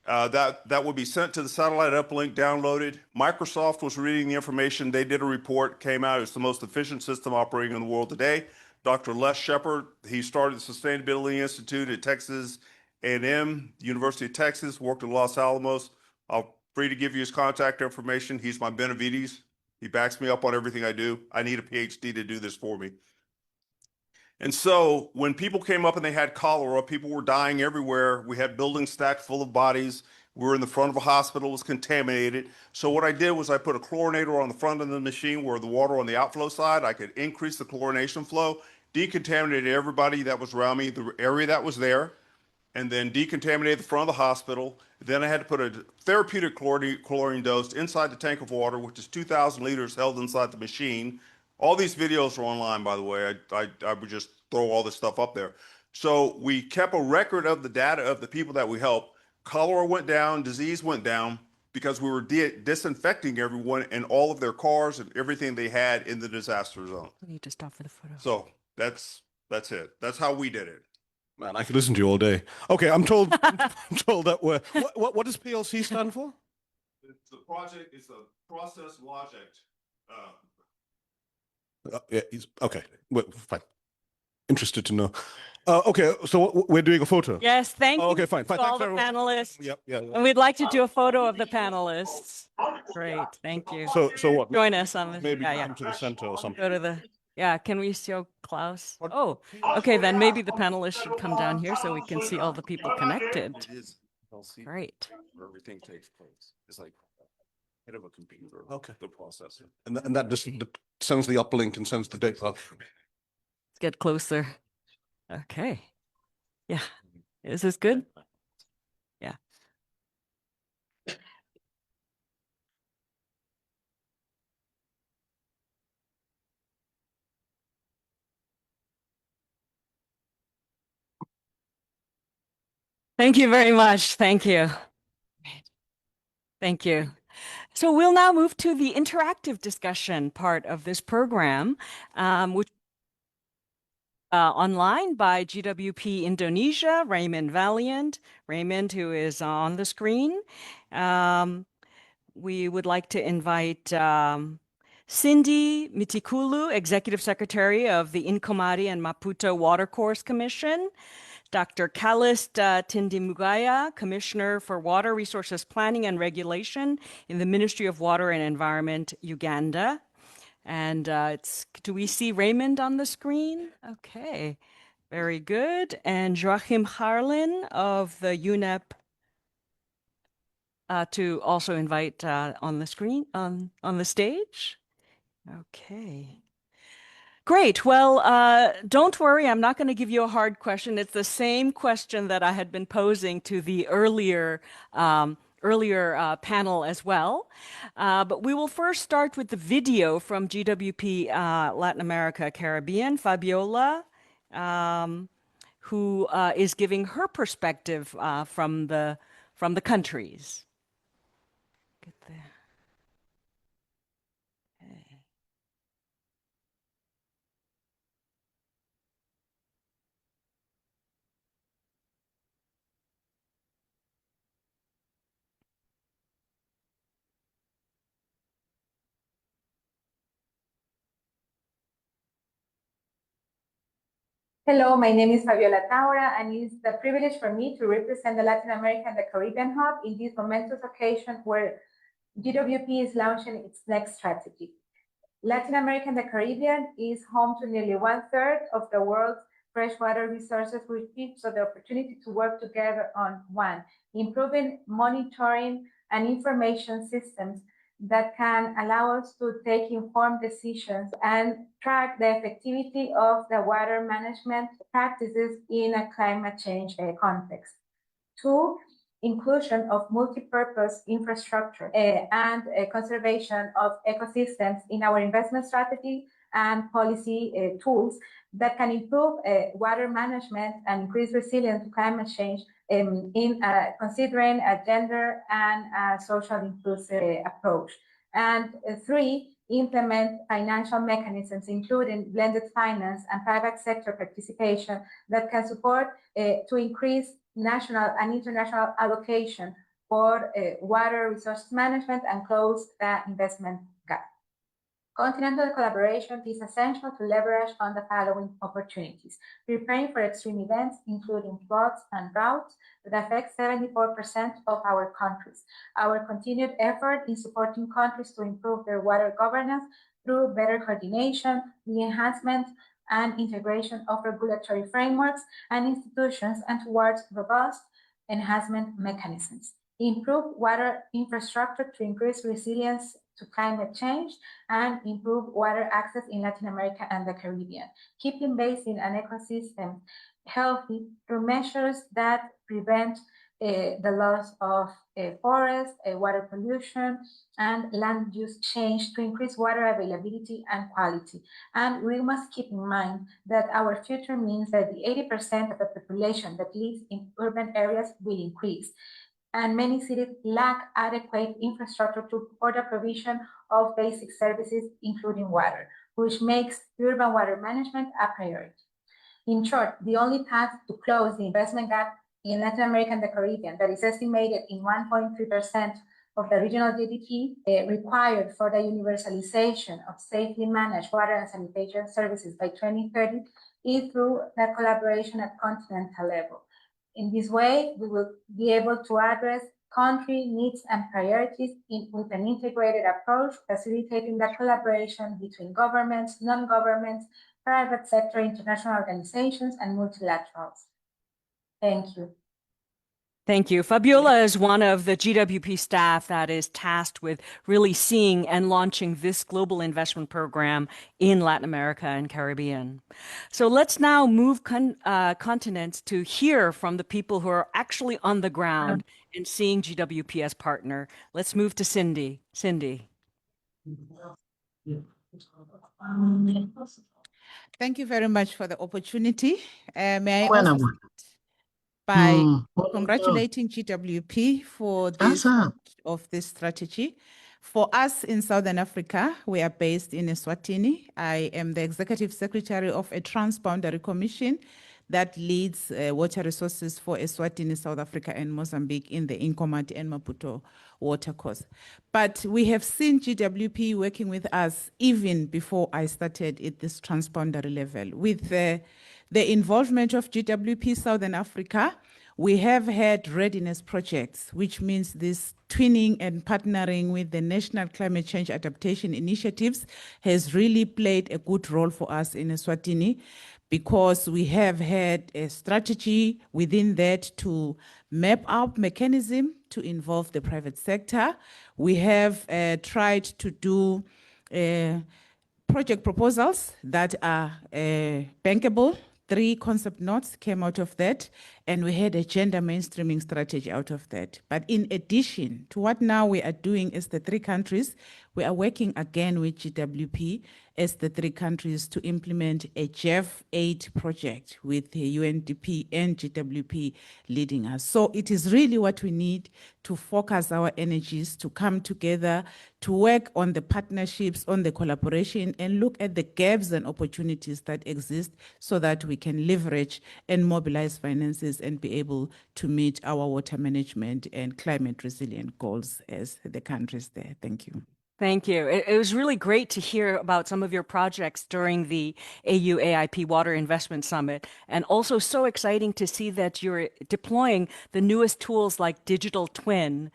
that would be sent to the satellite uplink, downloaded. Microsoft was reading the information. They did a report, came out. It's the most efficient system operating in the world today. Dr. Les Shepard, he started the Sustainability Institute at Texas A&M, University of Texas, worked at Los Alamos. I'm free to give you his contact information. He's my Benavides. He backs me up on everything I do. I need a PhD to do this for me. And so when people came up and they had cholera, people were dying everywhere. We had buildings stacked full of bodies. We were in the front of a hospital, it was contaminated. So what I did was I put a chlorinator on the front of the machine where the water on the outflow side, I could increase the chlorination flow, decontaminated everybody that was around me, the area that was there, and then decontaminated the front of the hospital. Then I had to put a therapeutic chlorine dose inside the tank of water, which is 2,000 liters held inside the machine. All these videos are online, by the way. I would just throw all this stuff up there. So we kept a record of the data of the people that we helped, cholera went down, disease went down, because we were disinfecting everyone and all of their cars and everything they had in the disaster zone. We need to stop for the photo. So that's it. That's how we did it. Man, I could listen to you all day. Okay, I'm told that we're what does PLC stand for? It's a project. It's a process logic. Yeah, okay. Well, fine. Interested to know. Okay, so we're doing a photo. Yes, thank you. Okay, fine. To all the panelists. Yep, yeah. And we'd like to do a photo of the panelists. Great, thank you. So what? Join us on this. Maybe Yeah. come to the center or something. Go to the. Yeah, can we show Klaus? Oh, okay, then maybe the panelists should come down here so we can see all the people connected. Great. Where everything takes place. It's like head of a computer. Okay. The processor. And that just sends the uplink and sends the data. Let's get closer. Okay. Yeah. Is this good? Yeah. Thank you very much. Thank you. Thank you. So we'll now move to the interactive discussion part of this program, which online by GWP Indonesia, Raymond Valiant. Raymond, who is on the screen. We would like to invite Cindy Mitikulu, Executive Secretary of the Inkomari and Maputo Watercourse Commission, Dr. Kalist Tindimugaya, Commissioner for Water Resources Planning and Regulation in the Ministry of Water and Environment, Uganda. And do we see Raymond on the screen? Okay, very good. And Joachim Harlin of the UNEP to also invite on the screen, on the stage. Okay. Great. Well, don't worry, I'm not going to give you a hard question. It's the same question that I had been posing to the earlier panel as well. But we will first start with the video from GWP Latin America Caribbean, Fabiola, who is giving her perspective from the countries. Get there. Okay. Hello, my name is Fabiola Taura, and it's a privilege for me to represent the Latin America and the Caribbean Hub in this momentous occasion where GWP is launching its next strategy. Latin America and the Caribbean is home to nearly 1/3 of the world's freshwater resources, which gives us the opportunity to work together on one, improving monitoring and information systems that can allow us to take informed decisions and track the effectivity of the water management practices in a climate change context. Two, inclusion of multi-purpose infrastructure and conservation of ecosystems in our investment strategy and policy tools that can improve water management and increase resilience to climate change in considering a gender and social inclusive approach. And three, implement financial mechanisms, including blended finance and private sector participation that can support to increase national and international allocation for water resource management and close the investment gap. Continental collaboration is essential to leverage on the following opportunities: preparing for extreme events, including floods and droughts that affect 74% of our countries. Our continued effort in supporting countries to improve their water governance through better coordination, the enhancement and integration of regulatory frameworks and institutions, and towards robust enhancement mechanisms. Improve water infrastructure to increase resilience to climate change and improve water access in Latin America and the Caribbean. Keeping basin and ecosystem healthy through measures that prevent the loss of forest, water pollution, and land use change to increase water availability and quality. And we must keep in mind that our future means that the 80% of the population that lives in urban areas will increase. and many cities lack adequate infrastructure for the provision of basic services, including water, which makes urban water management a priority. In short, the only path to close the investment gap in Latin America and the Caribbean, that is estimated in 1.3% of the regional GDP, required for the universalization of safely managed water and sanitation services by 2030, is through the collaboration at continental level. In this way, we will be able to address country needs and priorities with an integrated approach, facilitating the collaboration between governments, non-governments, private sector, international organizations, and multilaterals. Thank you. Thank you. Fabiola is one of the GWP staff that is tasked with really seeing and launching this global investment program in Latin America and Caribbean. So let's now move continents to hear from the people who are actually on the ground and seeing GWP as partner. Let's move to Cindy. Cindy. Thank you very much for the opportunity. May I also start by congratulating GWP for this of this strategy. For us in Southern Africa, we are based in Eswatini. I am the Executive Secretary of a Transboundary Commission that leads water resources for Eswatini, South Africa, and Mozambique in the Inkomati and Maputo watercourse. But we have seen GWP working with us even before I started at this transboundary level. With the involvement of GWP Southern Africa, we have had readiness projects, which means this twinning and partnering with the National Climate Change Adaptation Initiatives has really played a good role for us in Eswatini, because we have had a strategy within that to map out mechanism to involve the private sector. We have tried to do project proposals that are bankable. 3 concept notes came out of that, and we had a gender mainstreaming strategy out of that. But in addition to what now we are doing as the 3 countries, we are working again with GWP as the 3 countries to implement a GEF 8 project with the UNDP and GWP leading us. So it is really what we need to focus our energies, to come together, to work on the partnerships, on the collaboration, and look at the gaps and opportunities that exist so that we can leverage and mobilize finances and be able to meet our water management and climate resilient goals as the countries there. Thank you. Thank you. It was really great to hear about some of your projects during the AU-AIP Water Investment Summit, and also so exciting to see that you're deploying the newest tools like digital twin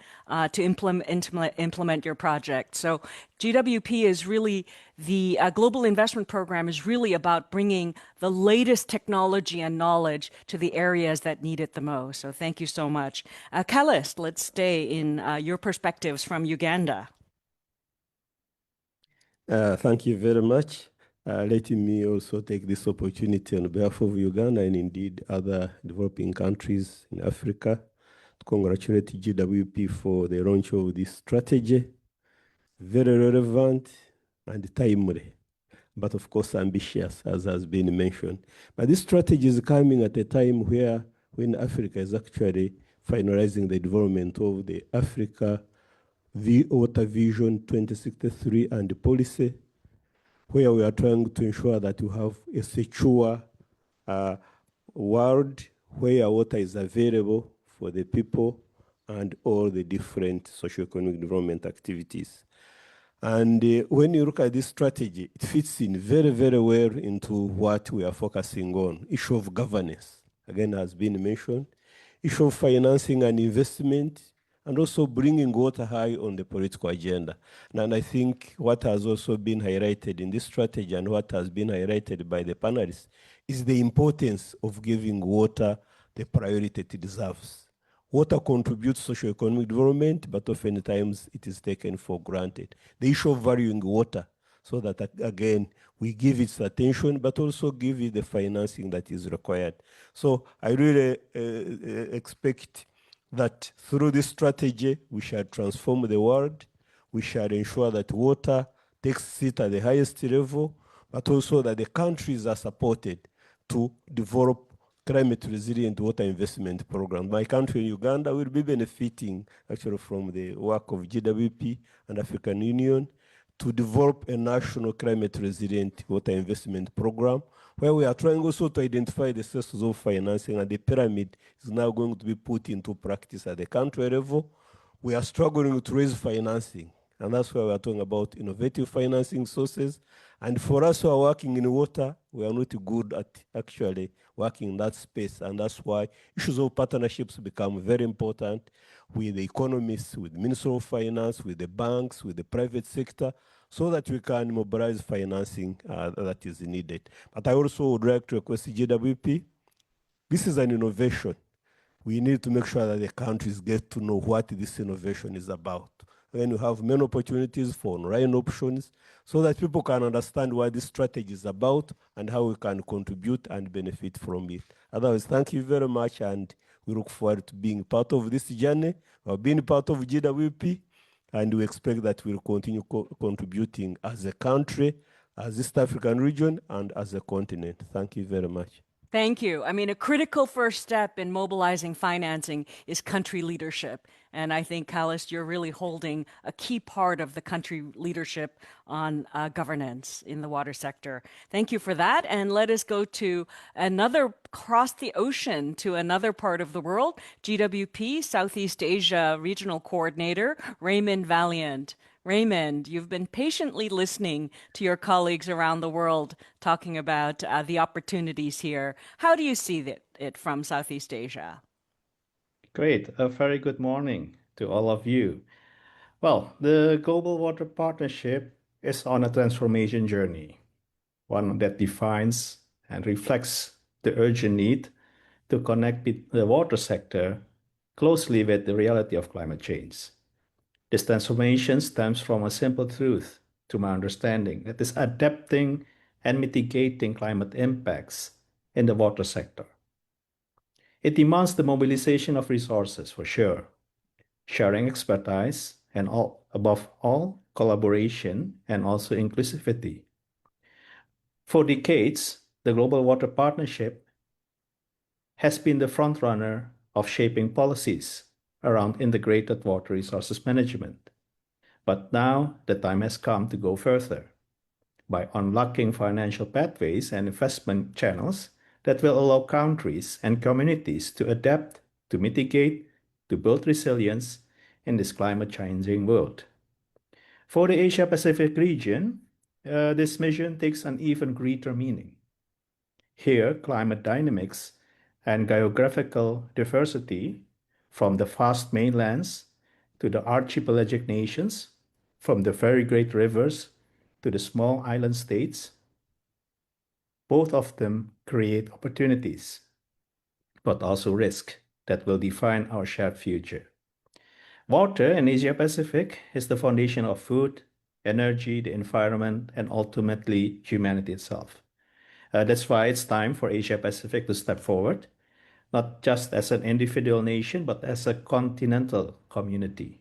to implement your project. So GWP is really, the Global Investment Program is really about bringing the latest technology and knowledge to the areas that need it the most. So thank you so much. Callist, let's stay in your perspectives from Uganda. Thank you very much. Letting me also take this opportunity on behalf of Uganda and indeed other developing countries in Africa to congratulate GWP for the launch of this strategy. Very relevant and timely, but of course ambitious, as has been mentioned. But this strategy is coming at a time when Africa is actually finalizing the development of the Africa Water Vision 2063 and the policy, where we are trying to ensure that we have a secure world where water is available for the people and all the different socioeconomic development activities. And when you look at this strategy, it fits in very, very well into what we are focusing on. Issue of governance, again, has been mentioned. Issue of financing and investment, and also bringing water high on the political agenda. And I think what has also been highlighted in this strategy and what has been highlighted by the panelists is the importance of giving water the priority it deserves. Water contributes to socioeconomic development, but oftentimes it is taken for granted. The issue of valuing water, so that again, we give it attention, but also give it the financing that is required. So I really expect that through this strategy, we shall transform the world. We shall ensure that water takes seat at the highest level, but also that the countries are supported to develop climate resilient water investment program. My country, Uganda, will be benefiting actually from the work of GWP and African Union to develop a national climate resilient water investment program, where we are trying also to identify the sources of financing, and the pyramid is now going to be put into practice at the country level. We are struggling to raise financing, and that's why we are talking about innovative financing sources. And for us who are working in water, we are not good at actually working in that space, and that's why issues of partnerships become very important with the economists, with the Ministry of Finance, with the banks, with the private sector, so that we can mobilize financing that is needed. But I also would like to request GWP, this is an innovation. We need to make sure that the countries get to know what this innovation is about. Then you have many opportunities for online options so that people can understand what this strategy is about and how we can contribute and benefit from it. Otherwise, thank you very much, and we look forward to being part of this journey, or being part of GWP, and we expect that we'll continue contributing as a country, as East African region, and as a continent. Thank you very much. Thank you. I mean, a critical first step in mobilizing financing is country leadership. And I think, Callis, you're really holding a key part of the country leadership on governance in the water sector. Thank you for that. And let us go to across the ocean to another part of the world, GWP, Southeast Asia Regional Coordinator, Raymond Valiant. Raymond, you've been patiently listening to your colleagues around the world talking about the opportunities here. How do you see it from Southeast Asia? Great. A very good morning to all of you. Well, the Global Water Partnership is on a transformation journey, one that defines and reflects the urgent need to connect the water sector closely with the reality of climate change. This transformation stems from a simple truth, to my understanding, that is adapting and mitigating climate impacts in the water sector. It demands the mobilization of resources, for sure, sharing expertise, and above all, collaboration and also inclusivity. For decades, the Global Water Partnership has been the frontrunner of shaping policies around integrated water resources management. But now the time has come to go further by unlocking financial pathways and investment channels that will allow countries and communities to adapt, to mitigate, to build resilience in this climate-changing world. For the Asia-Pacific region, this mission takes an even greater meaning. Here, climate dynamics and geographical diversity, from the vast mainlands to the archipelagic nations, from the very great rivers to the small island states, both of them create opportunities, but also risk that will define our shared future. Water in Asia-Pacific is the foundation of food, energy, the environment, and ultimately humanity itself. That's why it's time for Asia-Pacific to step forward, not just as an individual nation, but as a continental community,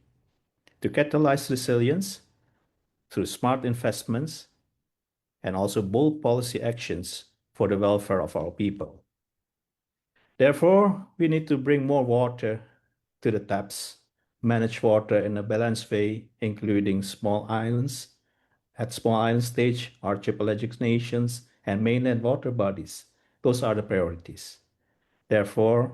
to catalyze resilience through smart investments and also bold policy actions for the welfare of our people. Therefore, we need to bring more water to the taps, manage water in a balanced way, including small islands, at small island stage, archipelagic nations, and mainland water bodies. Those are the priorities. Therefore,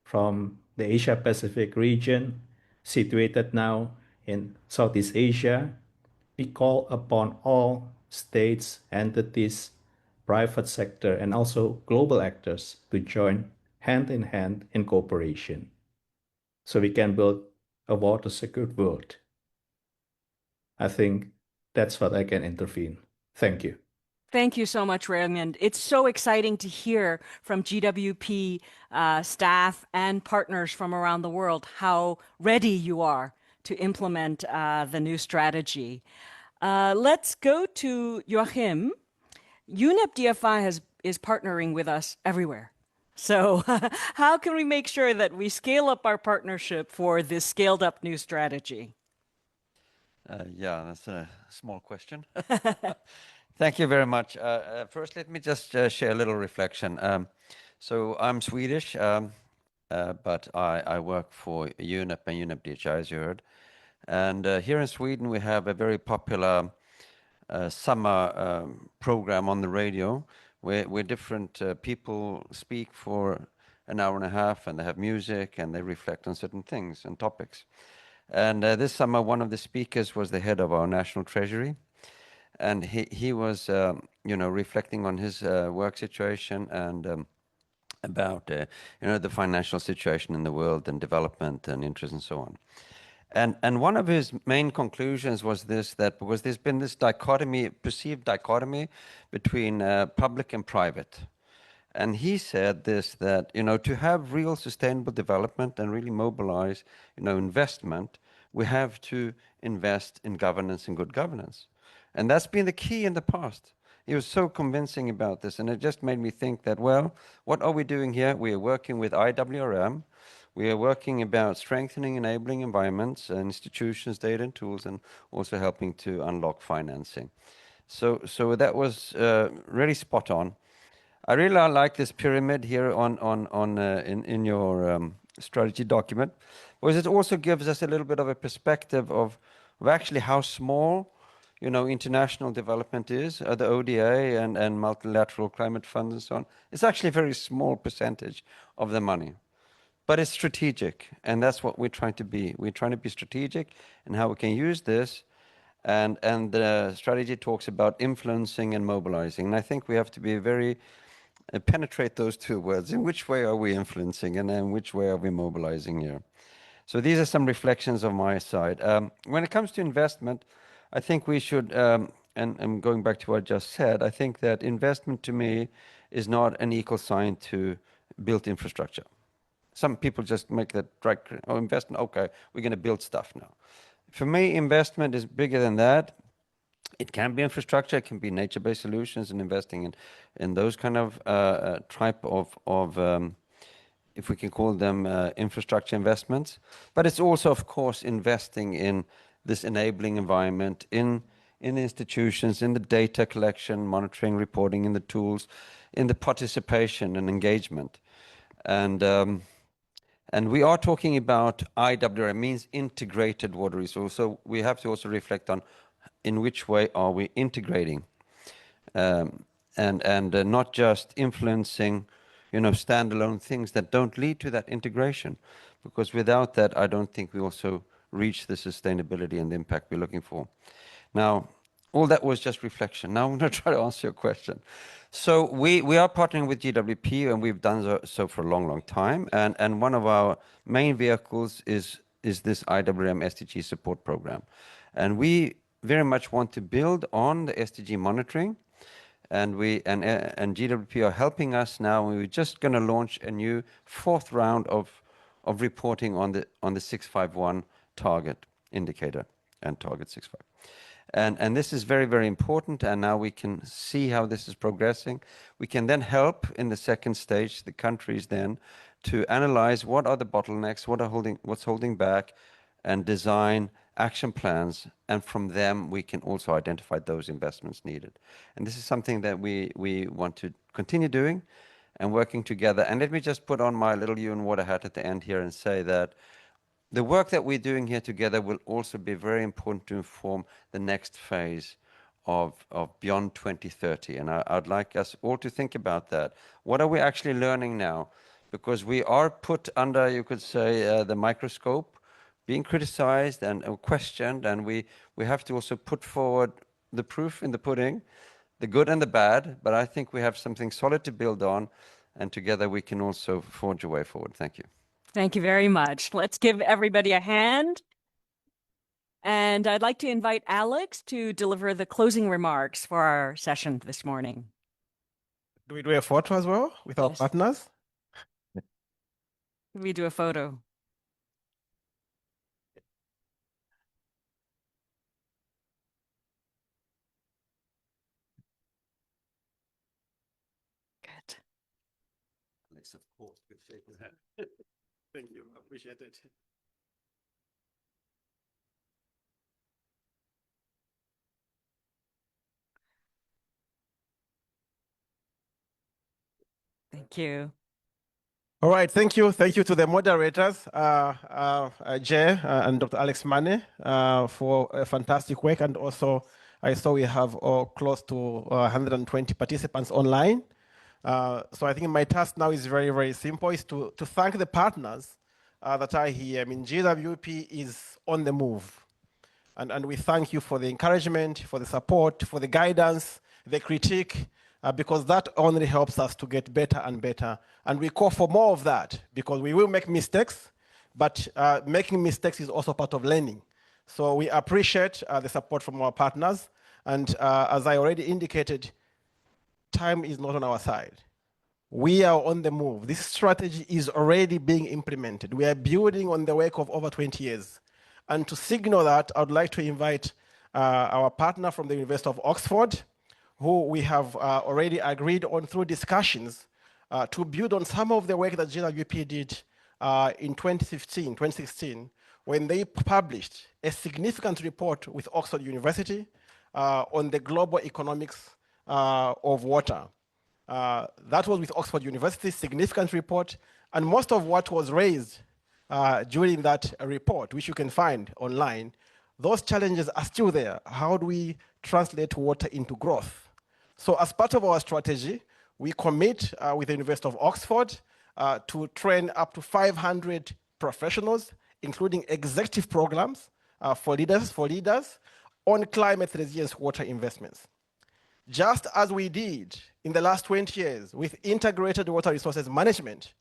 from the Asia-Pacific region, situated now in Southeast Asia, we call upon all states, entities, private sector, and also global actors to join hand in hand in cooperation so we can build a water-secured world. I think that's what I can intervene. Thank you. Thank you so much, Raymond. It's so exciting to hear from GWP staff and partners from around the world how ready you are to implement the new strategy. Let's go to Joachim. UNEP DFI is partnering with us everywhere. So how can we make sure that we scale up our partnership for this scaled up new strategy? Yeah, that's a small question. Thank you very much. First, let me just share a little reflection. So I'm Swedish, but I work for UNEP and UNEP DHI, as you heard. And here in Sweden, we have a very popular summer program on the radio where different people speak for an hour and a half, and they have music and they reflect on certain things and topics. And this summer, one of the speakers was the head of our National Treasury, and he was reflecting on his work situation and about the financial situation in the world and development and interest and so on. And one of his main conclusions was this, that because there's been this dichotomy, perceived dichotomy between public and private. And he said this, that, to have real sustainable development and really mobilize, investment, we have to invest in governance and good governance. And that's been the key in the past. He was so convincing about this, and it just made me think that, well, what are we doing here? We are working with IWRM. We are working about strengthening, enabling environments and institutions, data and tools, and also helping to unlock financing. So that was really spot on. I really like this pyramid here in your strategy document, because it also gives us a little bit of a perspective of actually how small, international development is, the ODA and multilateral climate funds and so on. It's actually a very small percentage of the money. But it's strategic, and that's what we're trying to be. We're trying to be strategic in how we can use this, and the strategy talks about influencing and mobilizing. And I think we have to be very penetrate those two words. In which way are we influencing, and in which way are we mobilizing here? So these are some reflections on my side. When it comes to investment, I think we should, and going back to what I just said, I think that investment to me is not an equal sign to built infrastructure. Some people just make that investment, okay, we're going to build stuff now. For me, investment is bigger than that. It can be infrastructure, it can be nature-based solutions, and investing in those kind of type of if we can call them infrastructure investments. But it's also, of course, investing in this enabling environment, in institutions, in the data collection, monitoring, reporting, in the tools, in the participation and engagement. And we are talking about IWR, means integrated water resource. So we have to also reflect on in which way are we integrating, and not just influencing, standalone things that don't lead to that integration. Because without that, I don't think we also reach the sustainability and the impact we're looking for. Now, all that was just reflection. Now I'm going to try to answer your question. So we are partnering with GWP, and we've done so for a long, long time. And one of our main vehicles is this IWM SDG support program. And we very much want to build on the SDG monitoring. And GWP are helping us now. We're just going to launch a new 4th round of reporting on the 651 target indicator and target 65. And this is very, very important, and now we can see how this is progressing. We can then help in the second stage the countries then to analyze what are the bottlenecks, what's holding back, and design action plans, and from them we can also identify those investments needed. And this is something that we want to continue doing and working together. And let me just put on my little UN water hat at the end here and say that the work that we're doing here together will also be very important to inform the next phase of beyond 2030. And I'd like us all to think about that. What are we actually learning now? Because we are put under, you could say, the microscope, being criticized and questioned, and we have to also put forward the proof in the pudding, the good and the bad, but I think we have something solid to build on, and together we can also forge a way forward. Thank you. Thank you very much. Let's give everybody a hand. And I'd like to invite Alex to deliver the closing remarks for our session this morning. Do we do a photo as well with our partners? We do a photo. Good. Alex, of course, good shape with that. Thank you. I appreciate it. Thank you. All right, thank you. Thank you to the moderators, Jay and Dr. Alex Mane, for fantastic work. And also, I saw we have close to 120 participants online. So I think my task now is very, very simple, is to thank the partners that are here. I mean, GWP is on the move. And we thank you for the encouragement, for the support, for the guidance, the critique, because that only helps us to get better and better. And we call for more of that, because we will make mistakes, but making mistakes is also part of learning. So we appreciate the support from our partners. And as I already indicated, time is not on our side. We are on the move. This strategy is already being implemented. We are building on the work of over 20 years. And to signal that, I would like to invite our partner from the University of Oxford, who we have already agreed on through discussions to build on some of the work that GWP did in 2016, when they published a significant report with Oxford University on the global economics of water. That was with Oxford University, significant report, and most of what was raised during that report, which you can find online, those challenges are still there. How do we translate water into growth? So as part of our strategy, we commit with the University of Oxford to train up to 500 professionals, including executive programs for leaders on climate resilience water investments. Just as we did in the last 20 years with integrated water resources management,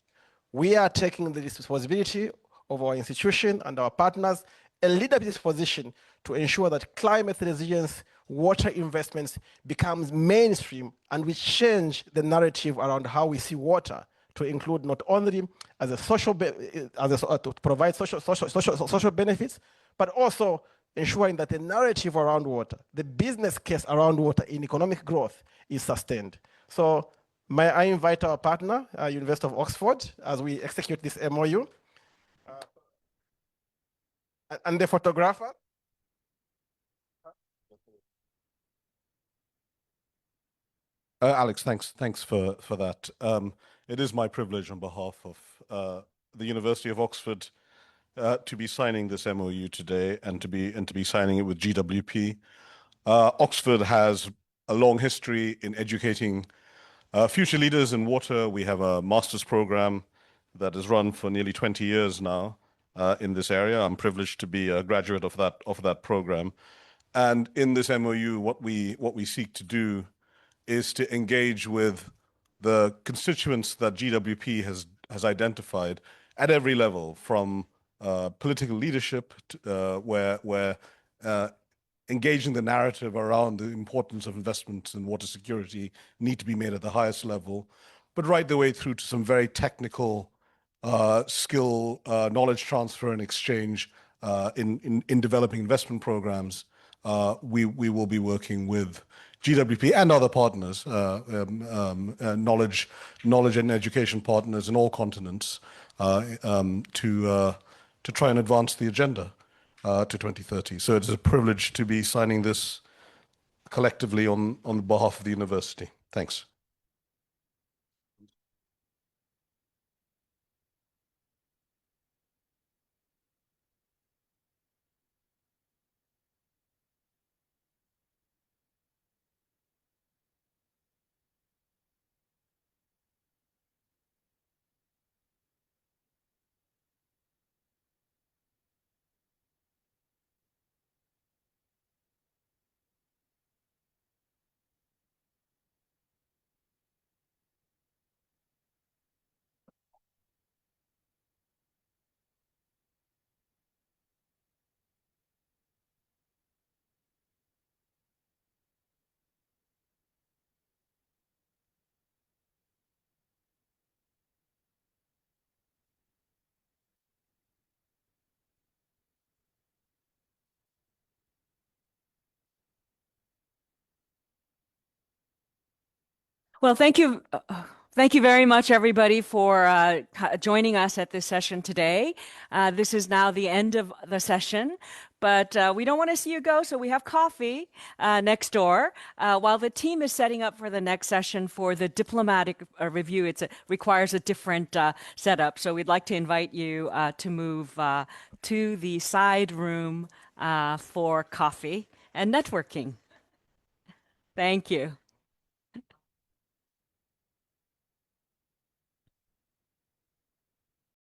we are taking the responsibility of our institution and our partners and leadership position to ensure that climate resilience water investments becomes mainstream, and we change the narrative around how we see water to include not only as a social, to provide social benefits, but also ensuring that the narrative around water, the business case around water in economic growth is sustained. So may I invite our partner, University of Oxford, as we execute this MOU. And the photographer. Alex, thanks for that. It is my privilege on behalf of the University of Oxford to be signing this MOU today and to be signing it with GWP. Oxford has a long history in educating future leaders in water. We have a master's program that has run for nearly 20 years now in this area. I'm privileged to be a graduate of that program. And in this MOU, what we seek to do is to engage with the constituents that GWP has identified at every level, from political leadership to, where engaging the narrative around the importance of investments in water security need to be made at the highest level, but right the way through to some very technical skill, knowledge transfer and exchange in developing investment programs. We will be working with GWP and other partners, knowledge and education partners in all continents, to try and advance the agenda to 2030. So it's a privilege to be signing this collectively on behalf of the university. Thanks. Well, thank you. Thank you very much, everybody, for joining us at this session today. This is now the end of the session, But we don't want to see you go, so we have coffee next door. While the team is setting up for the next session for the diplomatic review, it requires a different setup. So we'd like to invite you to move to the side room for coffee and networking. Thank you.